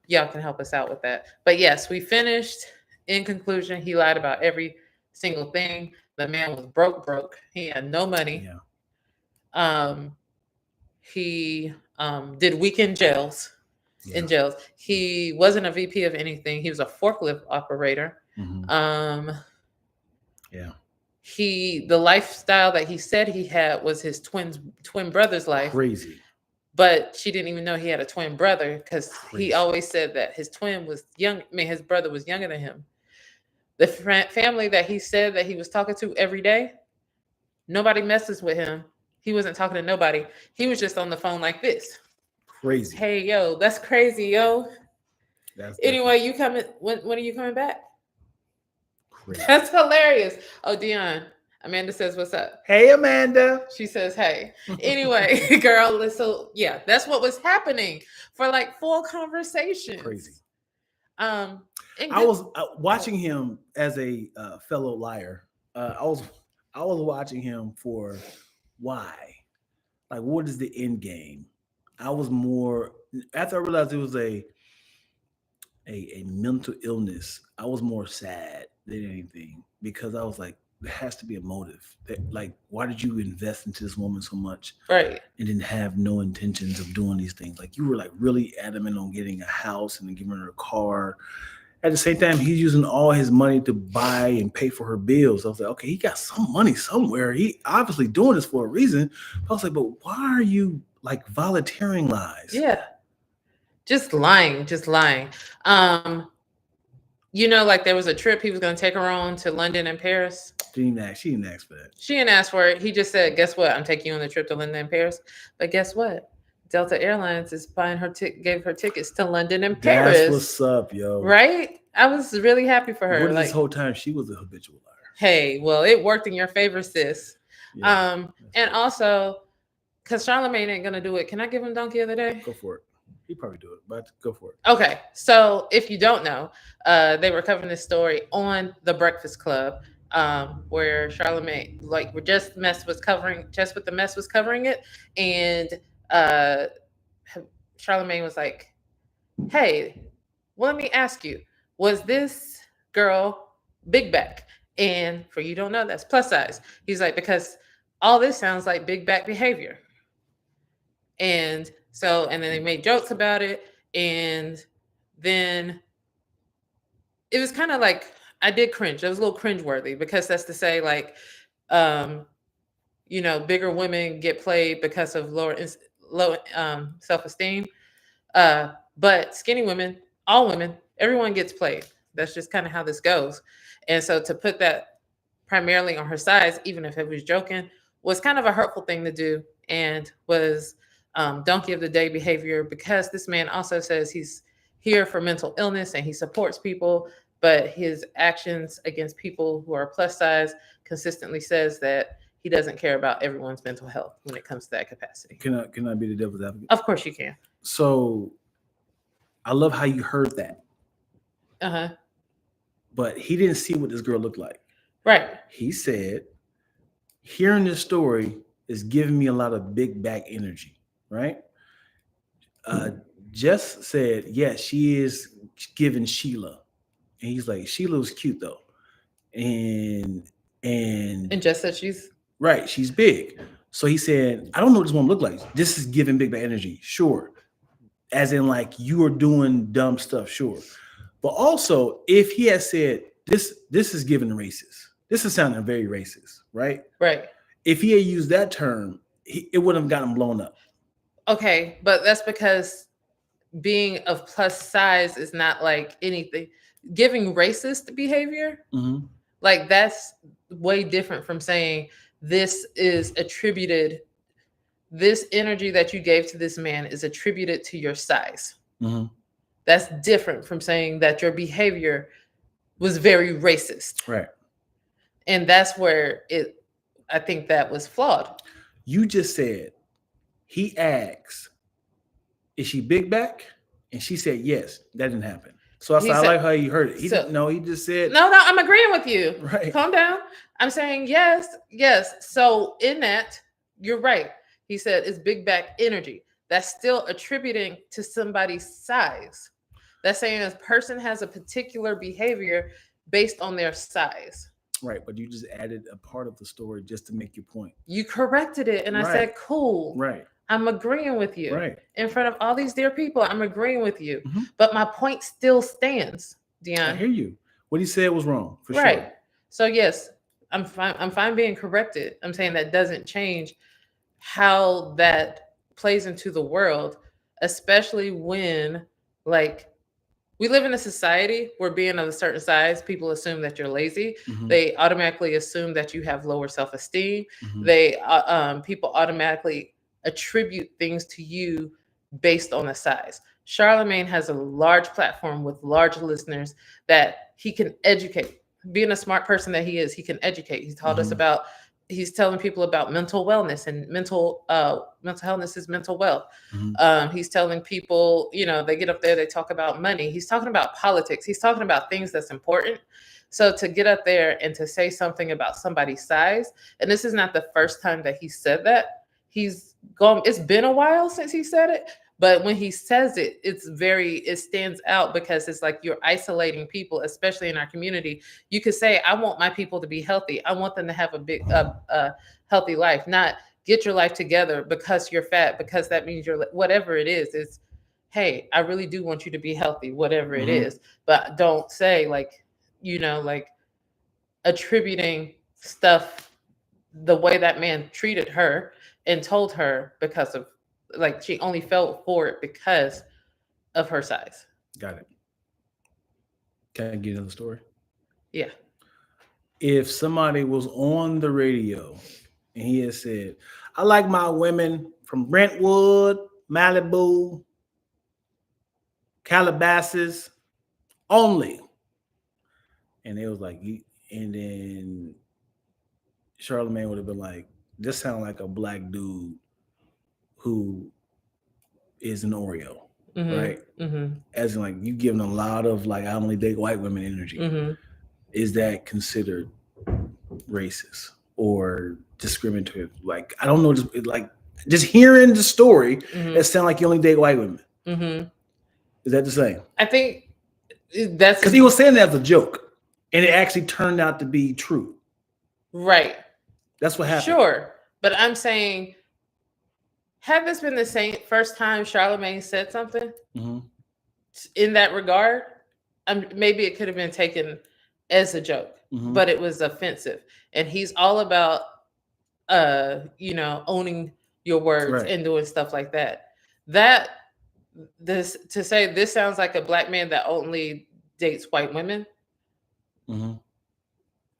Y'all can help us out with that. But yes, we finished. In conclusion, he lied about every single thing. The man was broke. He had no money. Yeah. He did weekend jails. In jails. He wasn't a VP of anything. He was a forklift operator. Yeah. The lifestyle that he said he had was his twin brother's life. Crazy. But she didn't even know he had a twin brother because he always said that his twin was young. I mean, his brother was younger than him. The family that he said that he was talking to every day, nobody messes with him. He wasn't talking to nobody. He was just on the phone like this. Crazy. Hey, yo, that's crazy, yo. Anyway, you coming? When are you coming back? Crazy. That's hilarious. Oh, Dion. Amanda says, "What's up?" Hey, Amanda. She says, "Hey." Anyway, girl. So yeah, that's what was happening for like full conversations. Crazy. I was watching him as a fellow liar. I was watching him for why, like, what is the end game? I was more after I realized it was a mental illness. I was more sad than anything because I was like, there has to be a motive. Like, why did you invest into this woman so much, right? And didn't have no intentions of doing these things. Like, you were like really adamant on getting a house and then giving her a car. At the same time, he's using all his money to buy and pay for her bills. I was like, okay, he got some money somewhere. He obviously doing this for a reason. I was like, but why are you like volunteering lies? Yeah. Just lying. You know, like there was a trip he was going to take her on to London and Paris. She didn't ask for that. She didn't ask for it. He just said, guess what? I'm taking you on the trip to London and Paris. But guess what? Delta Airlines is buying gave her tickets to London and Paris. That's what's up, yo. Right? I was really happy for her. This whole time she was a habitual liar. Hey, well, it worked in your favor, sis. Yeah, and also, because Charlamagne ain't going to do it. Can I give him donkey of the day? Go for it. He probably do it, but go for it. Okay, so if you don't know, they were covering this story on The Breakfast Club, where Charlamagne, like, just the mess was covering it, and Charlamagne was like, "Hey, well, let me ask you, was this girl big back?" And for you don't know, that's plus size. He's like, because all this sounds like big back behavior, and then they made jokes about it. And then it was kind of like, I did cringe. It was a little cringeworthy because that's to say, like, bigger women get played because of low self-esteem. But skinny women, all women, everyone gets played. That's just kind of how this goes. And so to put that primarily on her size, even if it was joking, was kind of a hurtful thing to do, and was don't give the day behavior, because this man also says he's here for mental illness and he supports people, but his actions against people who are plus size consistently says that he doesn't care about everyone's mental health when it comes to that capacity. Can I be the devil's advocate? Of course you can. So I love how you heard that. Uh-huh. But he didn't see what this girl looked like. Right. He said, hearing this story is giving me a lot of big back energy, right? Jess said, yes, she is giving Sheila. And he's like, Sheila was cute though. And Jess said she's right, she's big. So he said, I don't know what this woman look like. This is giving big back energy, sure. As in like you are doing dumb stuff, sure. But also, if he had said this is giving racist. This is sounding very racist, right? Right. If he had used that term, it wouldn't have gotten blown up. Okay, but that's because being of plus size is not like anything. Giving racist behavior, like that's way different from saying this is attributed. This energy that you gave to this man is attributed to your size. That's different from saying that your behavior was very racist. Right. And that's where I think that was flawed. You just said, he asked, is she big back? And she said, yes. That didn't happen. So I like how you heard it. He didn't know. He just said. No, I'm agreeing with you. Right. Calm down. I'm saying yes. So in that, you're right. He said it's big back energy. That's still attributing to somebody's size. That's saying a person has a particular behavior based on their size. Right, but you just added a part of the story just to make your point. You corrected it, and I said, cool. Right. I'm agreeing with you. Right. In front of all these dear people, I'm agreeing with you. But my point still stands, Dion. I hear you. What he said was wrong, for sure. Right. So yes, I'm fine being corrected. I'm saying that doesn't change how that plays into the world, especially when, like, we live in a society where being of a certain size, people assume that you're lazy. They automatically assume that you have lower self-esteem. They people automatically attribute things to you based on the size. Charlemagne has a large platform with large listeners that he can educate. Being a smart person that he is, he can educate. He's taught us about. He's telling people about mental wellness, and mental wellness is mental wealth. He's telling people, they get up there, they talk about money. He's talking about politics. He's talking about things that's important. So to get up there and to say something about somebody's size, and this is not the first time that he said that. It's been a while since he said it, but when he says it, it stands out because it's like you're isolating people, especially in our community. You could say, I want my people to be healthy. I want them to have a healthy life, not get your life together because you're fat, because that means whatever it is. It's, hey, I really do want you to be healthy, whatever it is. But don't say like attributing stuff the way that man treated her and told her because of, like, she only fell for it because of her size. Got it. Can I get another story? Yeah. If somebody was on the radio and he had said, I like my women from Brentwood, Malibu, Calabasas only. And it was like, and then Charlemagne would have been like, this sounds like a black dude who is an Oreo, right? As in, like, you giving a lot of like, I only date white women energy. Is that considered racist or discriminatory? Like, I don't know, just hearing the story, it sounds like you only date white women. Is that the same? I think that's because he was saying that as a joke, and it actually turned out to be true. Right. That's what happened. Sure. But I'm saying, had this been the first time Charlemagne said something in that regard, maybe it could have been taken as a joke, but it was offensive. And he's all about, owning your words Right. and doing stuff like that. That this to say this sounds like a black man that only dates white women. Mm-hmm.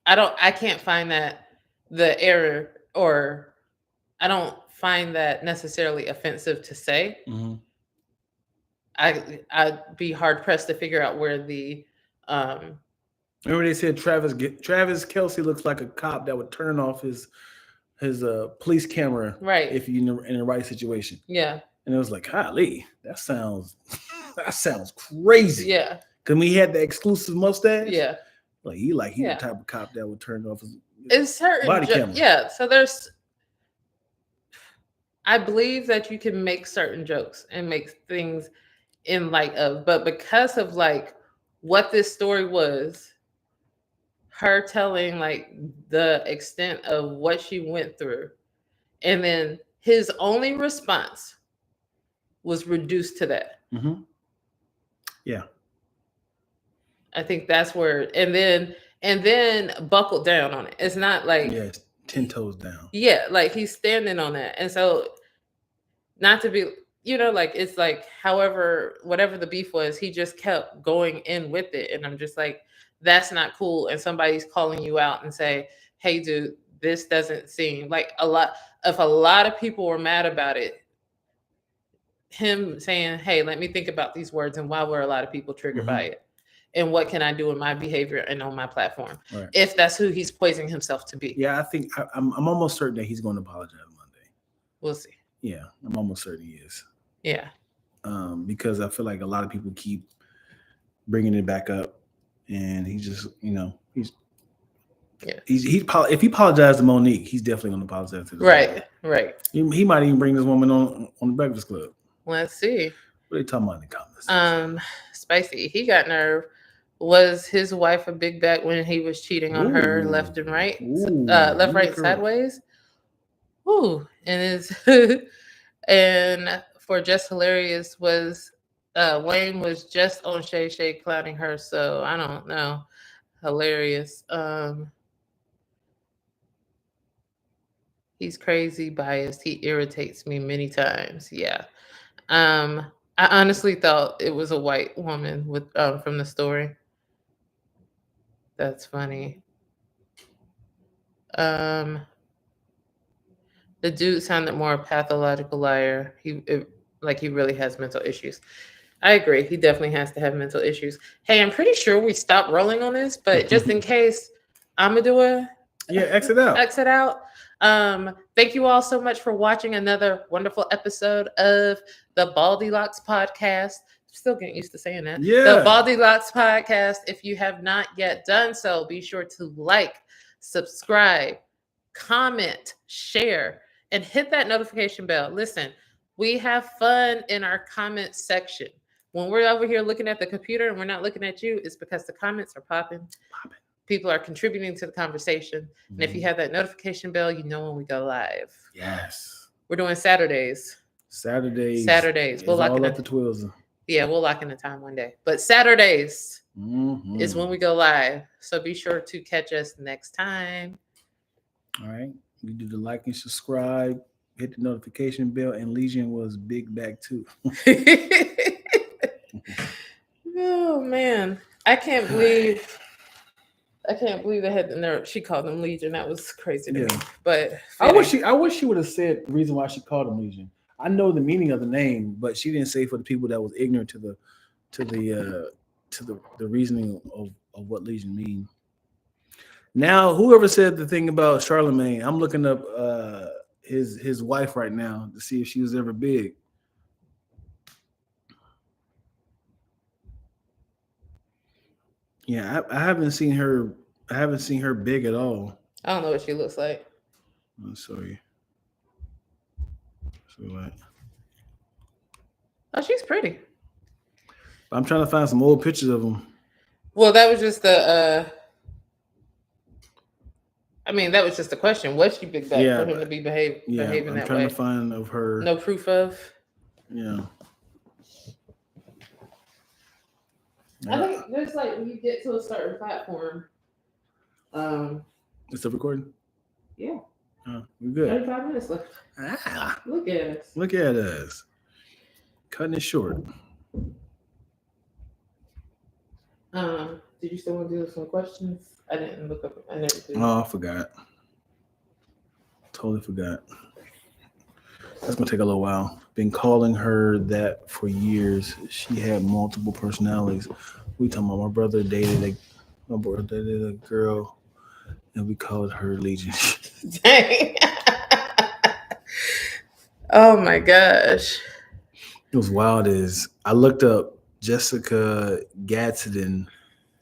I can't find that the error, or I don't find that necessarily offensive to say. Mm-hmm. I'd be hard pressed to figure out where the um Remember they said Travis Kelsey looks like a cop that would turn off his police camera right. if you're in the right situation. Yeah. And it was like, golly, that sounds crazy. Yeah. Cause we had the exclusive mustache. Yeah. Like he's Yeah. the type of cop that would turn off his It's certain body camera. yeah. So there's I believe that you can make certain jokes and make things in light of, but because of like what this story was, her telling like the extent of what she went through, and then his only response was reduced to that. Mm-hmm. Yeah. I think that's where, and then buckled down on it. It's not like, Yeah, 10 toes down. yeah, like he's standing on that. And so not to be, like it's like however, whatever the beef was, he just kept going in with it. And I'm just like, that's not cool. And somebody's calling you out and say, hey dude, this doesn't seem like if a lot of people were mad about it, him saying, hey, let me think about these words and why were a lot of people triggered by it, and what can I do in my behavior and on my platform, Right. if that's who he's poisoning himself to be. Yeah, I think I'm almost certain that he's going to apologize Monday. We'll see. Yeah, I'm almost certain he is. Yeah. Because I feel like a lot of people keep bringing it back up, and he just, if he apologized to Monique, he's definitely going to apologize to this right. Right. He might even bring this woman on the Breakfast Club. Let's see. What are they talking about in the comments? Spicy. He got nerve. Was his wife a big bet when he was cheating on her left and right? Left, right, sideways. Ooh. And and for Just Hilarious was Wayne was just on Shay Shay clowning her, so I don't know. Hilarious. He's crazy biased. He irritates me many times. Yeah. I honestly thought it was a white woman with from the story. That's funny. The dude sounded more a pathological liar. He really has mental issues. I agree. He definitely has to have mental issues. Hey, I'm pretty sure we stopped rolling on this, but just in case, I'm gonna do exit out. Exit out. Thank you all so much for watching another wonderful episode of the Baldie Locs podcast. Still getting used to saying that. Yeah. The Baldie Locs podcast. If you have not yet done so, be sure to like, subscribe, comment, share, and hit that notification bell. Listen, we have fun in our comment section. When we're over here looking at the computer and we're not looking at you, it's because the comments are popping. People are contributing to the conversation. And if you have that notification bell, you know when we go live. Yes. We're doing Saturdays. We'll lock in the 12s. Yeah, we'll lock in the time one day. But Saturdays is when we go live. So be sure to catch us next time. All right. You do the like and subscribe, hit the notification bell, and Legion was big back too. Oh man. I can't believe they had the nerve. She called them Legion. That was crazy to me. But I wish she would have said the reason why she called them Legion. I know the meaning of the name, but she didn't say for the people that was ignorant to the reasoning of what Legion means. Now, whoever said the thing about Charlemagne, I'm looking up his wife right now to see if she was ever big. Yeah, I haven't seen her. I haven't seen her big at all. I don't know what she looks like. I'm sorry. So what? Oh, she's pretty. I'm trying to find some old pictures of them. Well, that was just the. That was just the question. Was she big back for him to be behaving that way? I'm trying to find of her. No proof of. Yeah. I think there's when you get to a certain platform. Is it recording? Yeah. We good. 35 minutes left. Look at us. Look at us. Cutting it short. Did you still want to do some questions? I didn't look up. I never did. Oh, I forgot. Totally forgot. That's gonna take a little while. Been calling her that for years. She had multiple personalities. We talking about my brother dated a girl, and we called her Legion. Dang. Oh my gosh. It was wild. Is I looked up Jessica Gadsden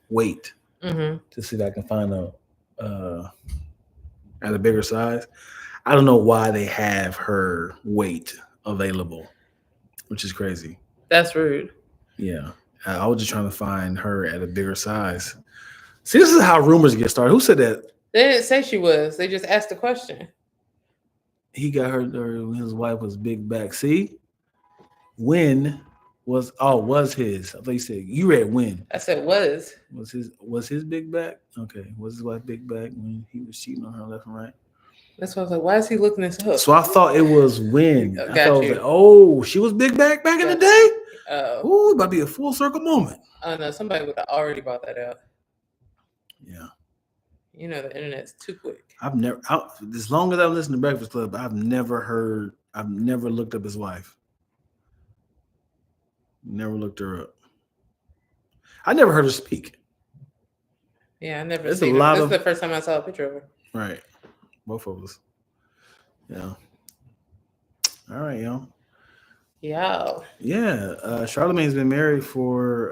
weight to see if I can find a at a bigger size. I don't know why they have her weight available, which is crazy. That's rude. Yeah. I was just trying to find her at a bigger size. See, this is how rumors get started. Who said that? They didn't say she was. They just asked the question. He got her when his wife was big back. See? When was his. I thought you said you read when. I said was. Was his big back? Okay. Was his wife big back when he was cheating on her left and right? That's why I was like, why is he looking this up? So I thought it was when. Oh, I thought it was like, she was big back in the day? Oh, about to be a full circle moment. Oh no, somebody would have already brought that out. Yeah. You know the internet's too quick. As long as I've listened to Breakfast Club, I've never looked up his wife. Never looked her up. I never heard her speak. Yeah, I never seen her. This is the first time I saw a picture of her. Right. Both of us. Yeah. All right, y'all. Yeah. Yeah. Charlamagne's been married for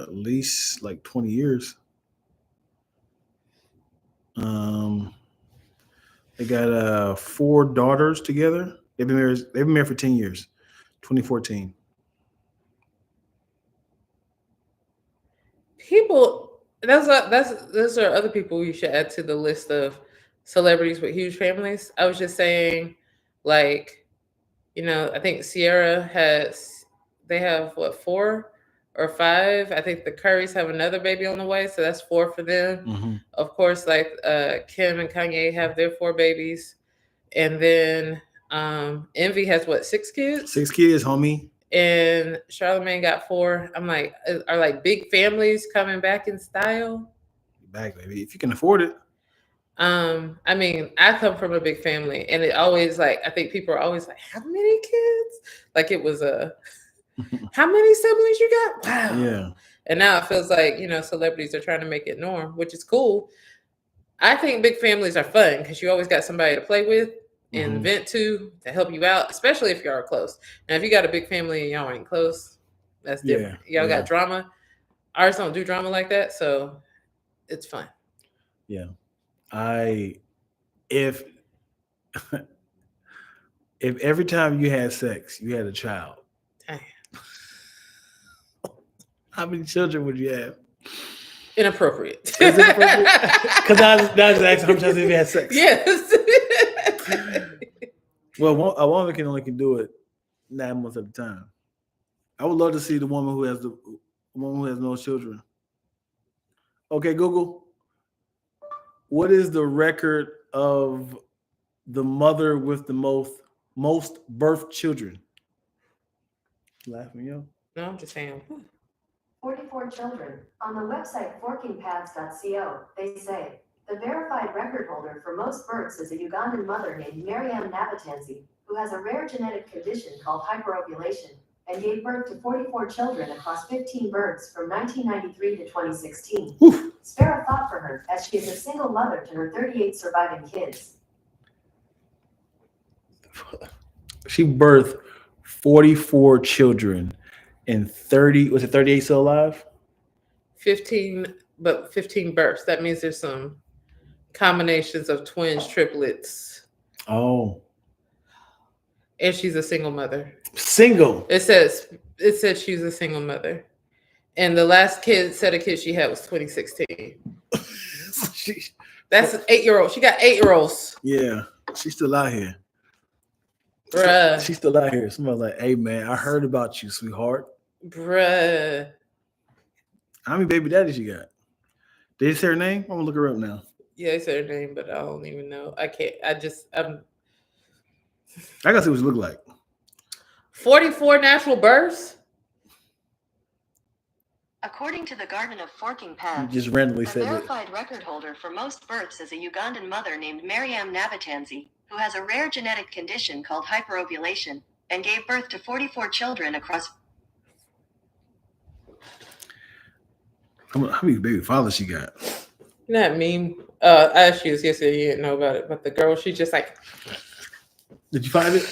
at least like 20 years. They got 4 daughters together. They've been married for 10 years. 2014. Those are other people you should add to the list of celebrities with huge families. I was just saying, like, I think Sierra they have 4 or 5. I think the Currys have another baby on the way, so that's 4 for them. Mm-hmm. Of course, like Kim and Kanye have their 4 babies, and then Envy has 6 kids? 6 kids, homie. And Charlamagne got 4. I'm like, are like big families coming back in style? Back, baby, if you can afford it. I mean, I come from a big family, and it always I think people are always like, how many kids? Like it was how many siblings you got? Wow. Yeah. And now it feels like, celebrities are trying to make it norm, which is cool. I think big families are fun because you always got somebody to play with and vent to help you out, especially if y'all are close. Now, if you got a big family and y'all ain't close, that's different. Y'all got drama. Ours don't do drama like that, so it's fun. Yeah. If every time you had sex, you had a child, Damn. how many children would you have? Inappropriate. Because I was asking how much if you had sex. Yes. Well, a woman can only do it 9 months at a time. I would love to see the woman who has no children. Okay, Google. What is the record of the mother with the most birth children? Laughing, yo. No, I'm just saying. 44 children. On the website forkingpaths.co, they say, the verified record holder for most births is a Ugandan mother named Mariam Nabatanzi, who has a rare genetic condition called hyperovulation, and gave birth to 44 children across 15 births from 1993 to 2016. Oof. Spare a thought for her, as she is a single mother to her 38 surviving kids. She birthed 44 children and 38 still alive? 15 births. That means there's some combinations of twins, triplets. Oh. And she's a single mother. Single? It says she's a single mother. And the last set of kids she had was 2016. That's an 8-year-old. She got 8-year-olds. Yeah. She's still out here. Bruh. She's still out here. Somebody's like, hey, man, I heard about you, sweetheart. Bruh. How many baby daddies you got? Did you say her name? I'm going to look her up now. Yeah, they said her name, but I don't even know. I can't. I'm I gotta see what she look like. 44 natural births. According to the Garden of Forking You Paths, just randomly the said that. verified record holder for most births is a Ugandan mother named Mariam Nabatanzi, who has a rare genetic condition called hyperovulation, and gave birth to 44 children across. How many baby fathers she got? Not meme. I asked you this yesterday. You didn't know about it, but the girl, she just like. Did you find it?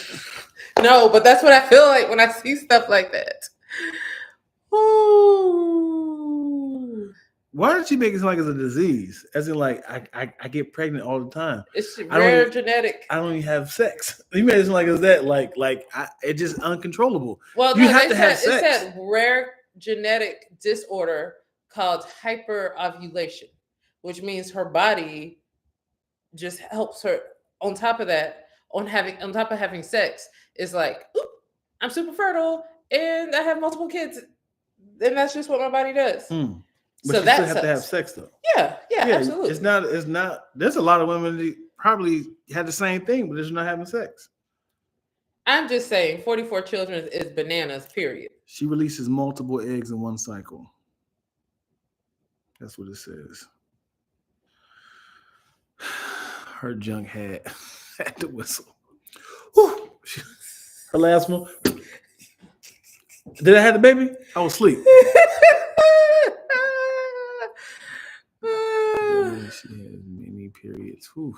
No, but that's what I feel like when I see stuff like that. Ooh. Why did she make it sound like it's a disease? As in, like, I get pregnant all the time. It's I don't rare even- genetic. I don't even have sex. You made it sound like it's that, it's just uncontrollable. Well, You no, have they to have said it sex. said rare genetic disorder called hyperovulation, which means her body just helps her. On top of that, on top of having sex, is like, oop, I'm super fertile and I have multiple kids, and that's just what my body does. But So you that still have to have sucks. sex, though. Yeah, absolutely. It's not. There's a lot of women that probably had the same thing, but they're just not having sex. I'm just saying, 44 children is bananas. Period. She releases multiple eggs in one cycle. That's what it says. Her junk had the whistle. Whew. Her last one. Did I have the baby? I was asleep. She has many periods. Whew.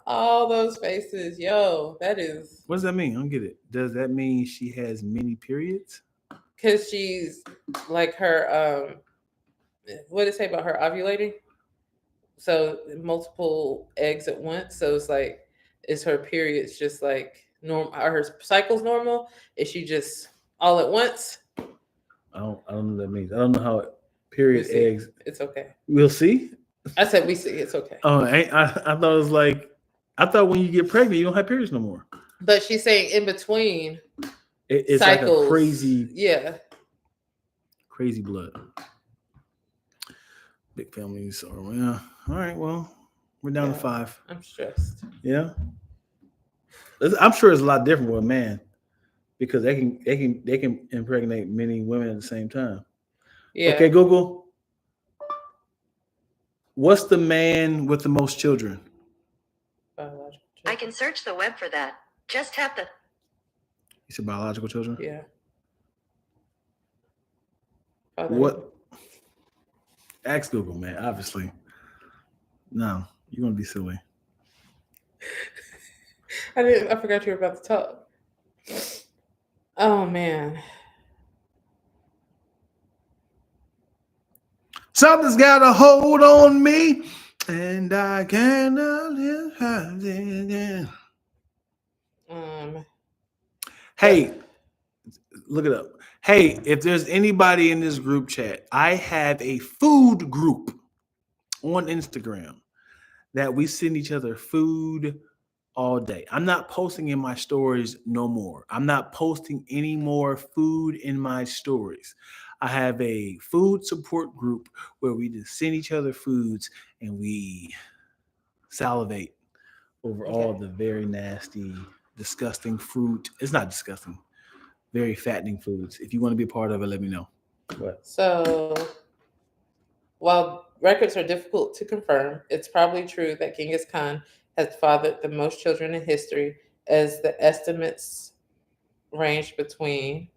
All those faces, yo, that is. What does that mean? I don't get it. Does that mean she has many periods? Because she's like her. What did it say about her ovulating? So multiple eggs at once. So it's like, is her periods just like normal? Are her cycles normal? Is she just all at once? I don't know what that means. I don't know how period We'll see. eggs. It's okay. We'll see. I said we see. It's okay. Oh, I thought it was like, I thought when you get pregnant, you don't have periods no more. But she's saying in between It's cycles, like a crazy, crazy blood. Big families are, yeah. All right, well, we're down to 5. I'm stressed. Yeah. I'm sure it's a lot different with a man because they can impregnate many women at the same time. Yeah. Okay, Google. What's the man with the most children? I can search the web for that. Just tap the. You said biological children? Yeah. What? Ask Google, man. Obviously. No, you're gonna be silly. I forgot you were about to talk. Oh man. Something's got a hold on me, and I can't live. Hey, look it up. Hey, if there's anybody in this group chat, I have a food group on Instagram that we send each other food all day. I'm not posting in my stories no more. I'm not posting any more food in my stories. I have a food support group where we just send each other foods and we salivate over all the very nasty, disgusting fruit. It's not disgusting. Very fattening foods. If you want to be a part of it, let me know. What? So, while records are difficult to confirm, it's probably true that Genghis Khan has fathered the most children in history, as the estimates range between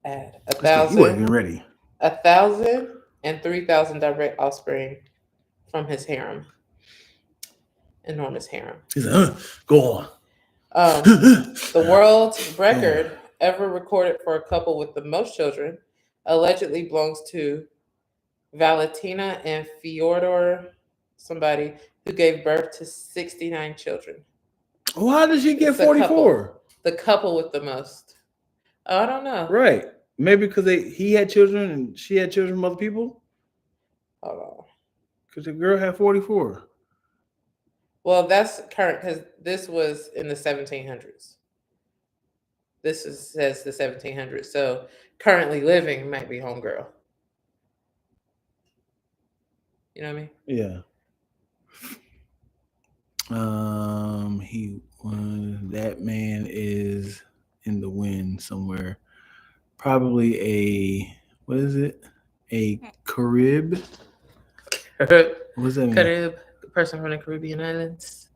1,000. You weren't even ready. 1,000 and 3,000 direct offspring from his harem. Enormous harem. He's like, go on. The world record ever recorded for a couple with the most children allegedly belongs to Valentina and Fyodor, somebody who gave birth to 69 children. Why did she get 44? The couple with the most. I don't know. Right. Maybe because he had children and she had children from other people? Hold on. Because the girl had 44. Well, that's current because this was in the 1700s. says the 1700s. So currently living might be homegirl. You know what I mean? Yeah. That man is in the wind somewhere. Probably what is it? A Carib? What does that mean? Carib, the person from the Caribbean islands.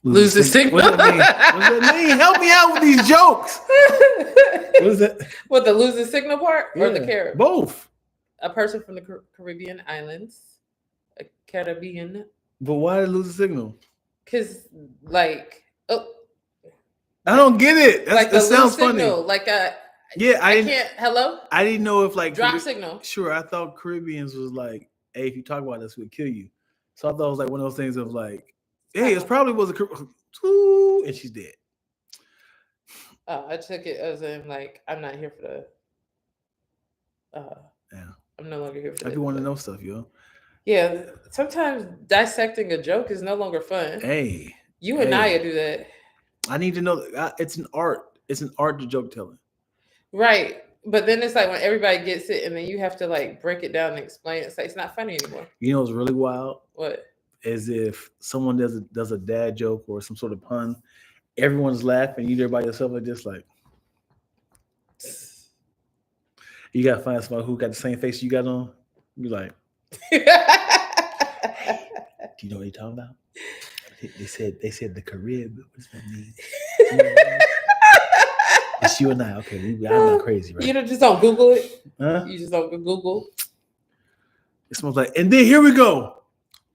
Loses signal. What does that mean? What does that mean? Help me out with these jokes. What is that? What, the losing signal part or the Carib? Both. A person from the Caribbean islands. A Caribbean. But why did lose the signal? Because, like, I don't get it. Like that sounds funny. Signal, like I can't. Hello. I didn't know if like drop signal. Sure, I thought Caribbeans was like, hey, if you talk about this, we'll kill you. So I thought it was like one of those things of like, hey, it probably was and she's dead. Oh, I took it as in like I'm not here for the. Yeah. I'm no longer here for. I do want to know stuff, yo. Yeah, sometimes dissecting a joke is no longer fun. Hey, you and Naya do that. I need to know. It's an art. It's an art to joke telling. Right. But then it's like when everybody gets it and then you have to like break it down and explain it. It's like it's not funny anymore. You know what's really wild? What? As if someone does a dad joke or some sort of pun, everyone's laughing, you there by yourself are just like, you gotta find somebody who got the same face you got on. You're like, do you know what you're talking about? They said the Carib. What does that mean? It's you and I. Okay, I'm not crazy, right? You just don't Google it. Huh? You just don't Google. It smells like, and then here we go.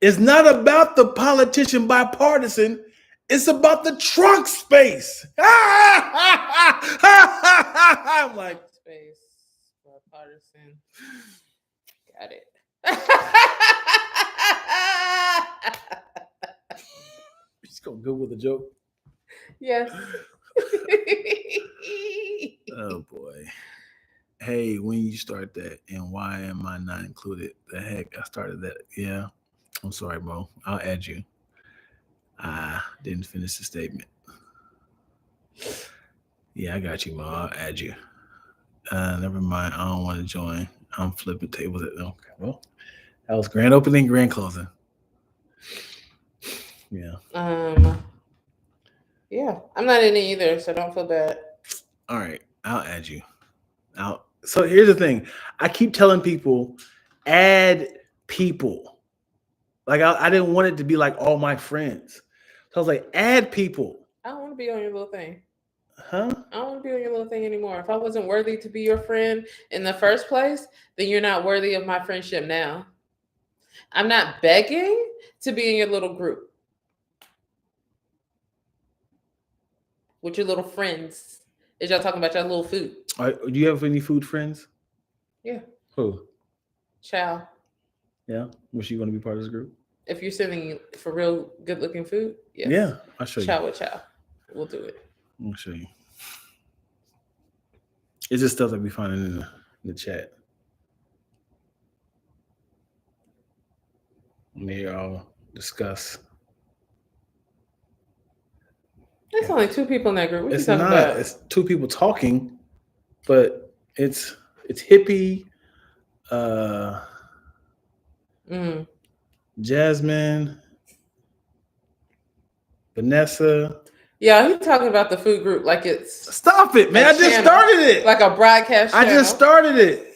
It's not about the politician bipartisan. It's about the trunk space. I'm like, space bipartisan. Got it. Just gonna Google the joke. Yes. Oh boy. Hey, when you start that, and why am I not included? The heck, I started that. Yeah. I'm sorry, Mo. I'll add you. I didn't finish the statement. Yeah, I got you, Mo. I'll add you. Never mind. I don't want to join. I'm flipping tables. Okay. Well, that was grand opening, grand closing. Yeah. Yeah, I'm not in it either, so don't feel bad. All right, I'll add you. So here's the thing. I keep telling people, add people. Like I didn't want it to be like all my friends. So I was like, add people. I don't want to be on your little thing. Huh? I don't want to be on your little thing anymore. If I wasn't worthy to be your friend in the first place, then you're not worthy of my friendship now. I'm not begging to be in your little group with your little friends. Is y'all talking about your little food? Do you have any food friends? Yeah. Who? Chow. Yeah. Was she going to be part of this group? If you're sending for real good looking food, yes. Yeah, I'll show you. Chow with chow. We'll do it. I'll show you. It's just stuff that we find in the chat. And they all discuss. There's only two people in that group. What it's you talking not. about? It's two people talking, but it's hippie, Jasmine, Vanessa. Yeah, he's talking about the food group like it's. Stop it, man! I just started it. Like a broadcast channel. I just started it.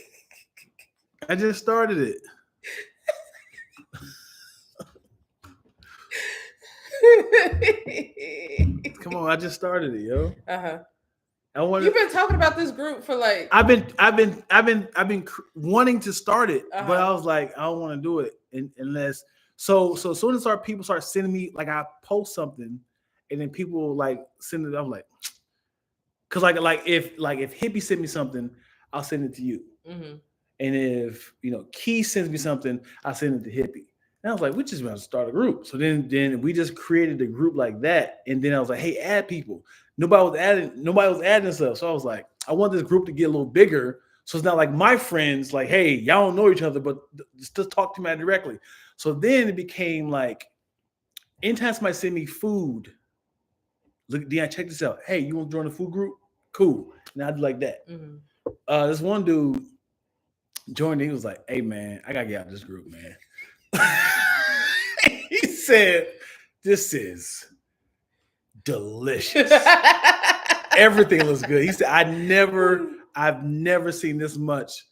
Come on, I just started it, yo. You've been talking about this group for like. I've been wanting to start it, but I was like, I don't want to do it unless. So soon as people start sending me, like I post something, and then people like send it. I'm like, because like if Hippie sent me something, I'll send it to you, and if Key sends me something, I'll send it to Hippie. And I was like, we just about to start a group. So then we just created a group like that. And then I was like, hey, add people. Nobody was adding stuff. So I was like, I want this group to get a little bigger. So it's not like my friends, like, hey, y'all don't know each other, but just talk to me directly. So then it became like, anytime somebody send me food, look, Deanna, check this out. Hey, you want to join the food group? Cool. Now I do like that. Mhm. This one dude joined. He was like, "Hey man, I gotta get out of this group, man." He said, "This is delicious. Everything looks good." He said, I've never seen this much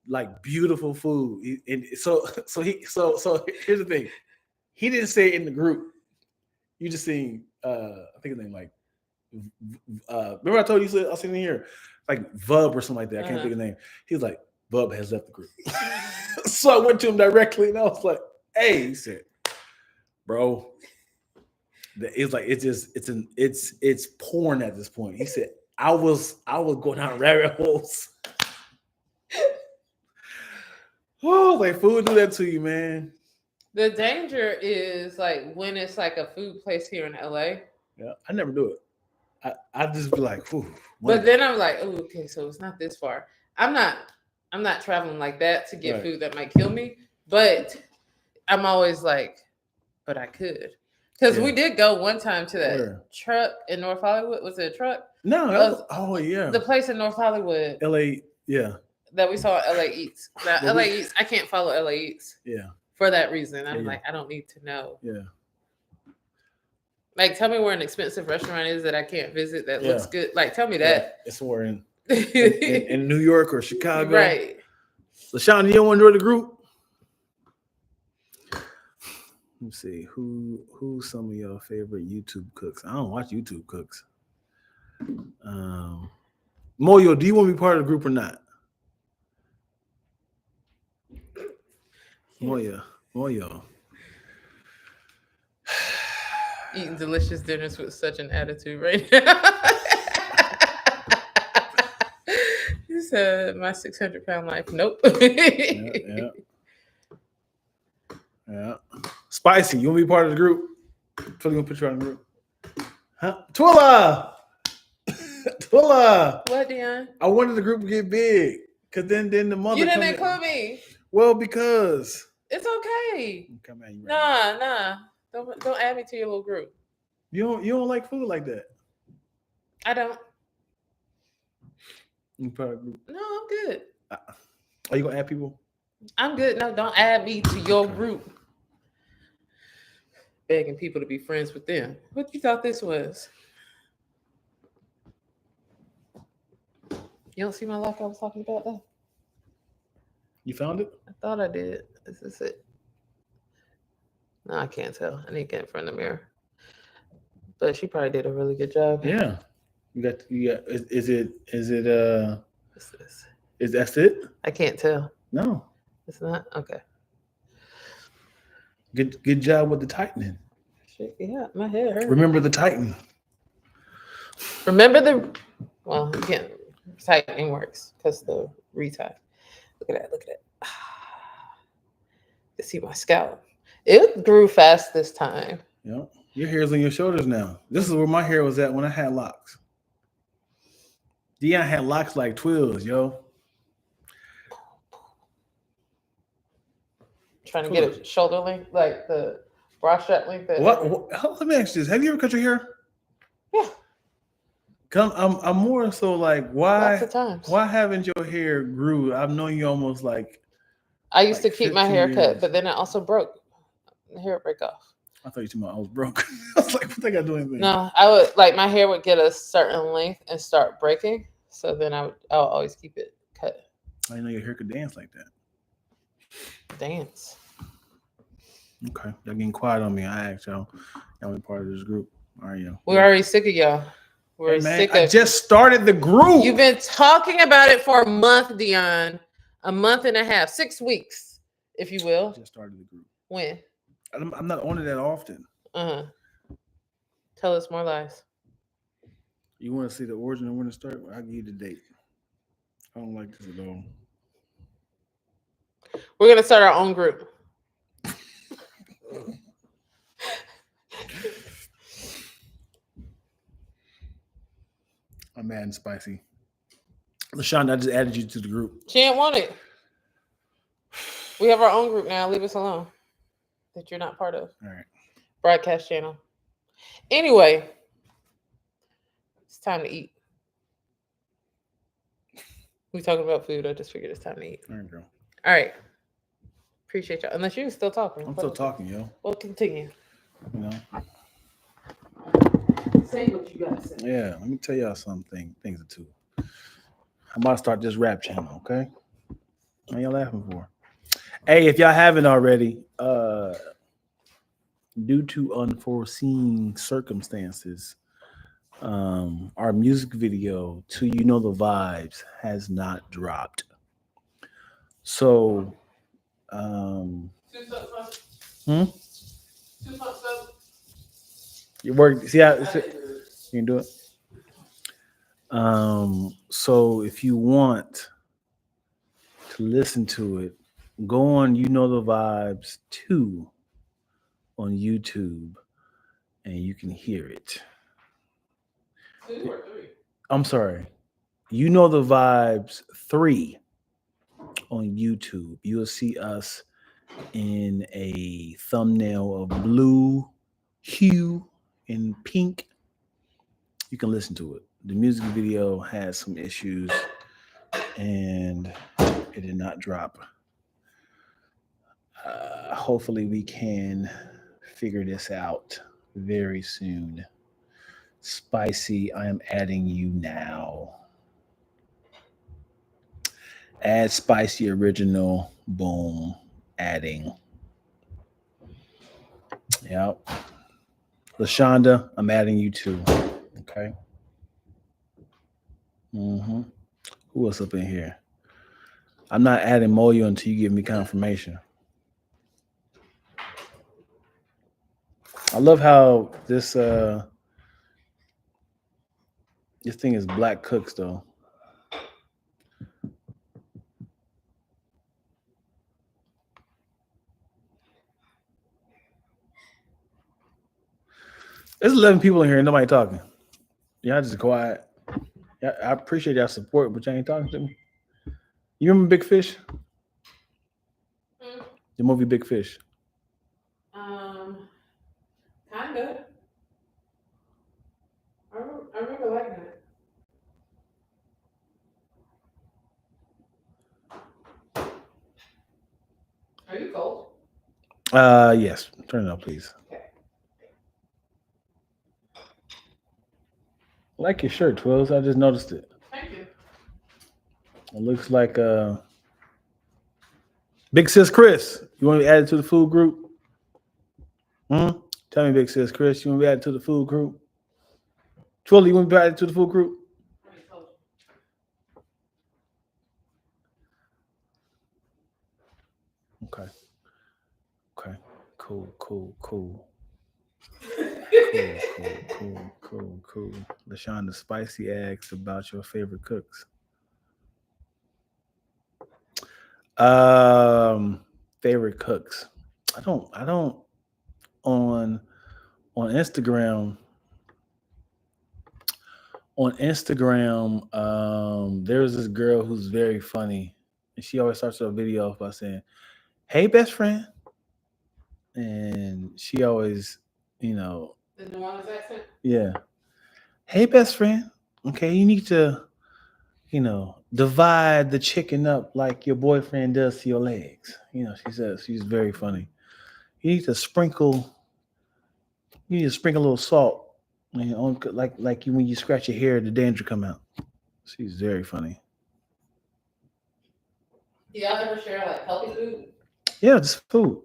like beautiful food." And so here's the thing. He didn't say it in the group. You just seen I think his name like remember I told you I seen in here like Vub or something like that. I can't think of the name. He was like, "Vub has left the group." So I went to him directly and I was like, "Hey," he said, "Bro, it's like it's porn at this point." He said, I was going down rabbit holes." Oh, like food do that to you, man. The danger is like when it's like a food place here in LA. Yeah, I never do it. I just be like, "Ooh." But then I'm like, oh, okay, so it's not this far. I'm not traveling like that to get food that might kill me. But I'm always like, but I could. Because we did go one time to that truck in North Hollywood. Was it a truck? No. The place in North Hollywood. LA, yeah. That we saw LA Eats. Now, LA Eats, I can't follow LA Eats. Yeah. For that reason. I'm like, I don't need to know. Yeah. Like, tell me where an expensive restaurant is that I can't visit that looks good. Like, tell me that. It's somewhere in New York or Chicago. Right. LaShawn, you don't want to join the group? Let me see. Who's some of your favorite YouTube cooks? I don't watch YouTube cooks. Moyo, do you want to be part of the group or not? Moyo. Eating delicious dinners with such an attitude right now. He said, "My 600-pound life." Nope. Yeah. Spicy, you want to be part of the group? Twilla, gonna put you on the group. Huh? Twilla. What, Dion? I wanted the group to get big, cause then the mother. You didn't include me. Well, because it's okay. Come on, Nah. Don't add me to your little group. You don't like food like that. I don't. You part of the group? No, I'm good. Are you gonna add people? I'm good. No, don't add me to your group. Begging people to be friends with them. What you thought this was? You don't see my life I was talking about though? You found it? I thought I did. Is this it? No, I can't tell. I need to get in front of the mirror. But she probably did a really good job. Yeah. You got is it What's this? Is that it? I can't tell. No. It's not? Okay. Good job with the tightening. Yeah, my hair hurts. Remember the tighten. Well, again, tightening works because the retie. Look at that. You see my scalp. It grew fast this time. Yeah. Your hair's on your shoulders now. This is where my hair was at when I had locks. Dion had locks like twills, yo. Trying to get it shoulder length, like the bra strap length. What? Let me ask you this: have you ever cut your hair? Yeah. I'm more so like, why? Lots of times. Why haven't your hair grew? I've known you almost like. I used to keep my hair cut, but then it also broke. The hair would break off. I thought you told me I was broke. I was like, what they got to do anything? No, I would like my hair would get a certain length and start breaking. So then I'll always keep it cut. I didn't know your hair could dance like that. Dance. Okay, y'all getting quiet on me. I asked y'all be part of this group. Are you? We're already sick of y'all. We're sick of. I just started the group. You've been talking about it for a month, Dion. A month and a half, 6 weeks, if you will. I just started the group. When? I'm not on it that often. Tell us more lies. You want to see the origin of when it started? I'll give you the date. I don't like this at all. We're gonna start our own group. I'm mad and spicy. LaShawn, I just added you to the group. She didn't want it. We have our own group now. Leave us alone. That you're not part of. All right. Broadcast channel. Anyway, it's time to eat. We talking about food. I just figured it's time to eat. There you go. All right. Appreciate y'all. Unless you're still talking. I'm still talking, yo. We'll continue. You know. Say what you got to say. Yeah, let me tell y'all something. Things or two. I'm about to start this rap channel, okay? What y'all laughing for? Hey, if y'all haven't already, due to unforeseen circumstances, our music video to You Know the Vibes has not dropped. So, you work. See how you can do it. So if you want to listen to it, go on You Know the Vibes 2 on YouTube, and you can hear it. 2 or 3? I'm sorry. You Know the Vibes 3 on YouTube. You'll see us in a thumbnail of blue hue and pink. You can listen to it. The music video has some issues and it did not drop. Hopefully we can figure this out very soon. Spicy, I am adding you now. Add Spicy Original. Boom. Adding. Yep. LaShonda, I'm adding you too. Okay. Who else up in here? I'm not adding Moyo until you give me confirmation. I love how this thing is Black Cooks though. There's 11 people in here and nobody talking. Y'all just quiet. Yeah, I appreciate y'all support, but y'all ain't talking to me. You remember Big Fish? The movie Big Fish. Kind of. I remember liking it. Are you cold? Yes. Turn it up, please. Okay. I like your shirt, Twills. I just noticed it. Thank you. It looks like Big Sis Chris. You want to be added to the food group? Tell me, Big Sis Chris, you want to be added to the food group? Twilly, you want to be added to the food group? Okay. Cool. Cool. LaShonda Spicy asks about your favorite cooks. Favorite cooks. I don't on Instagram. On Instagram, there's this girl who's very funny, and she always starts her video off by saying, "Hey, best friend," and she always, The New Orleans accent? Yeah. Hey, best friend. Okay, you need to, divide the chicken up like your boyfriend does to your legs. She says she's very funny. You need to sprinkle a little salt, like you when you scratch your hair, the dandruff come out. She's very funny. Do y'all ever share like healthy food? Yeah, just food.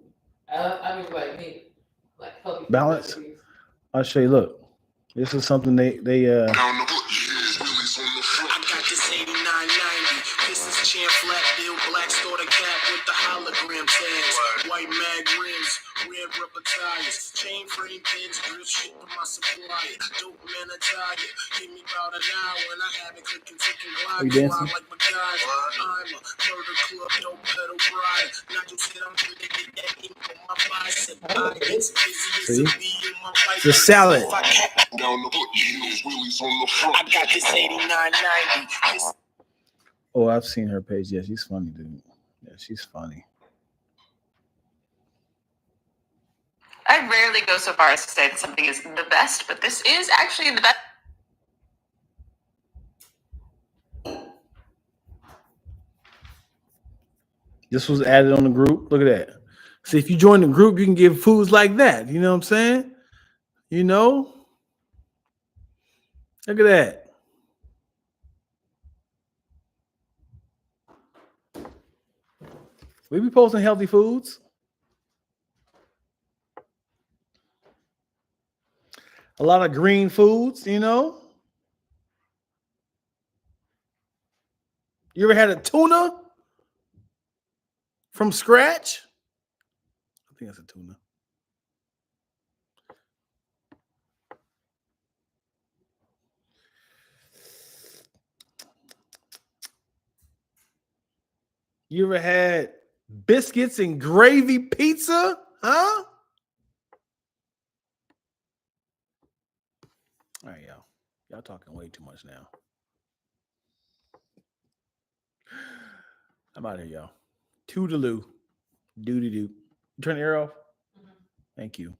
I mean, like meat, like healthy food Balance. recipes. I'll show you. Look, this is something they I got this 8990. This is Champ Flat Deal Black Starter Cap with the hologram tags. White mag rims, red rubber tires, chain frame pins, drill shit for my supplier. Dope man attire. Give me about an hour and I have it clicking, ticking, Are you glide, dancing? like MacGyver. I'm a murder club, dope pedal bride. Not just said I'm gonna get that ink on my bicep. I get busy as a bee in my bike. The salad. Down the hood, heels, wheelies on the front. I got this 8990. Oh, I've seen her page. Yeah, she's funny, dude. Yeah, she's funny. I rarely go so far as to say that something is the best, but this is actually the best. This was added on the group. Look at that. See, if you join the group, you can get foods like that. You know what I'm saying? You know? Look at that. We be posting healthy foods. A lot of green foods, you know? You ever had a tuna from scratch? I think that's a tuna. You ever had biscuits and gravy pizza? Huh? All right, y'all. Y'all talking way too much now. I'm out of here, y'all. Toodaloo. Doo-doo-doo. You turn the air off? Thank you.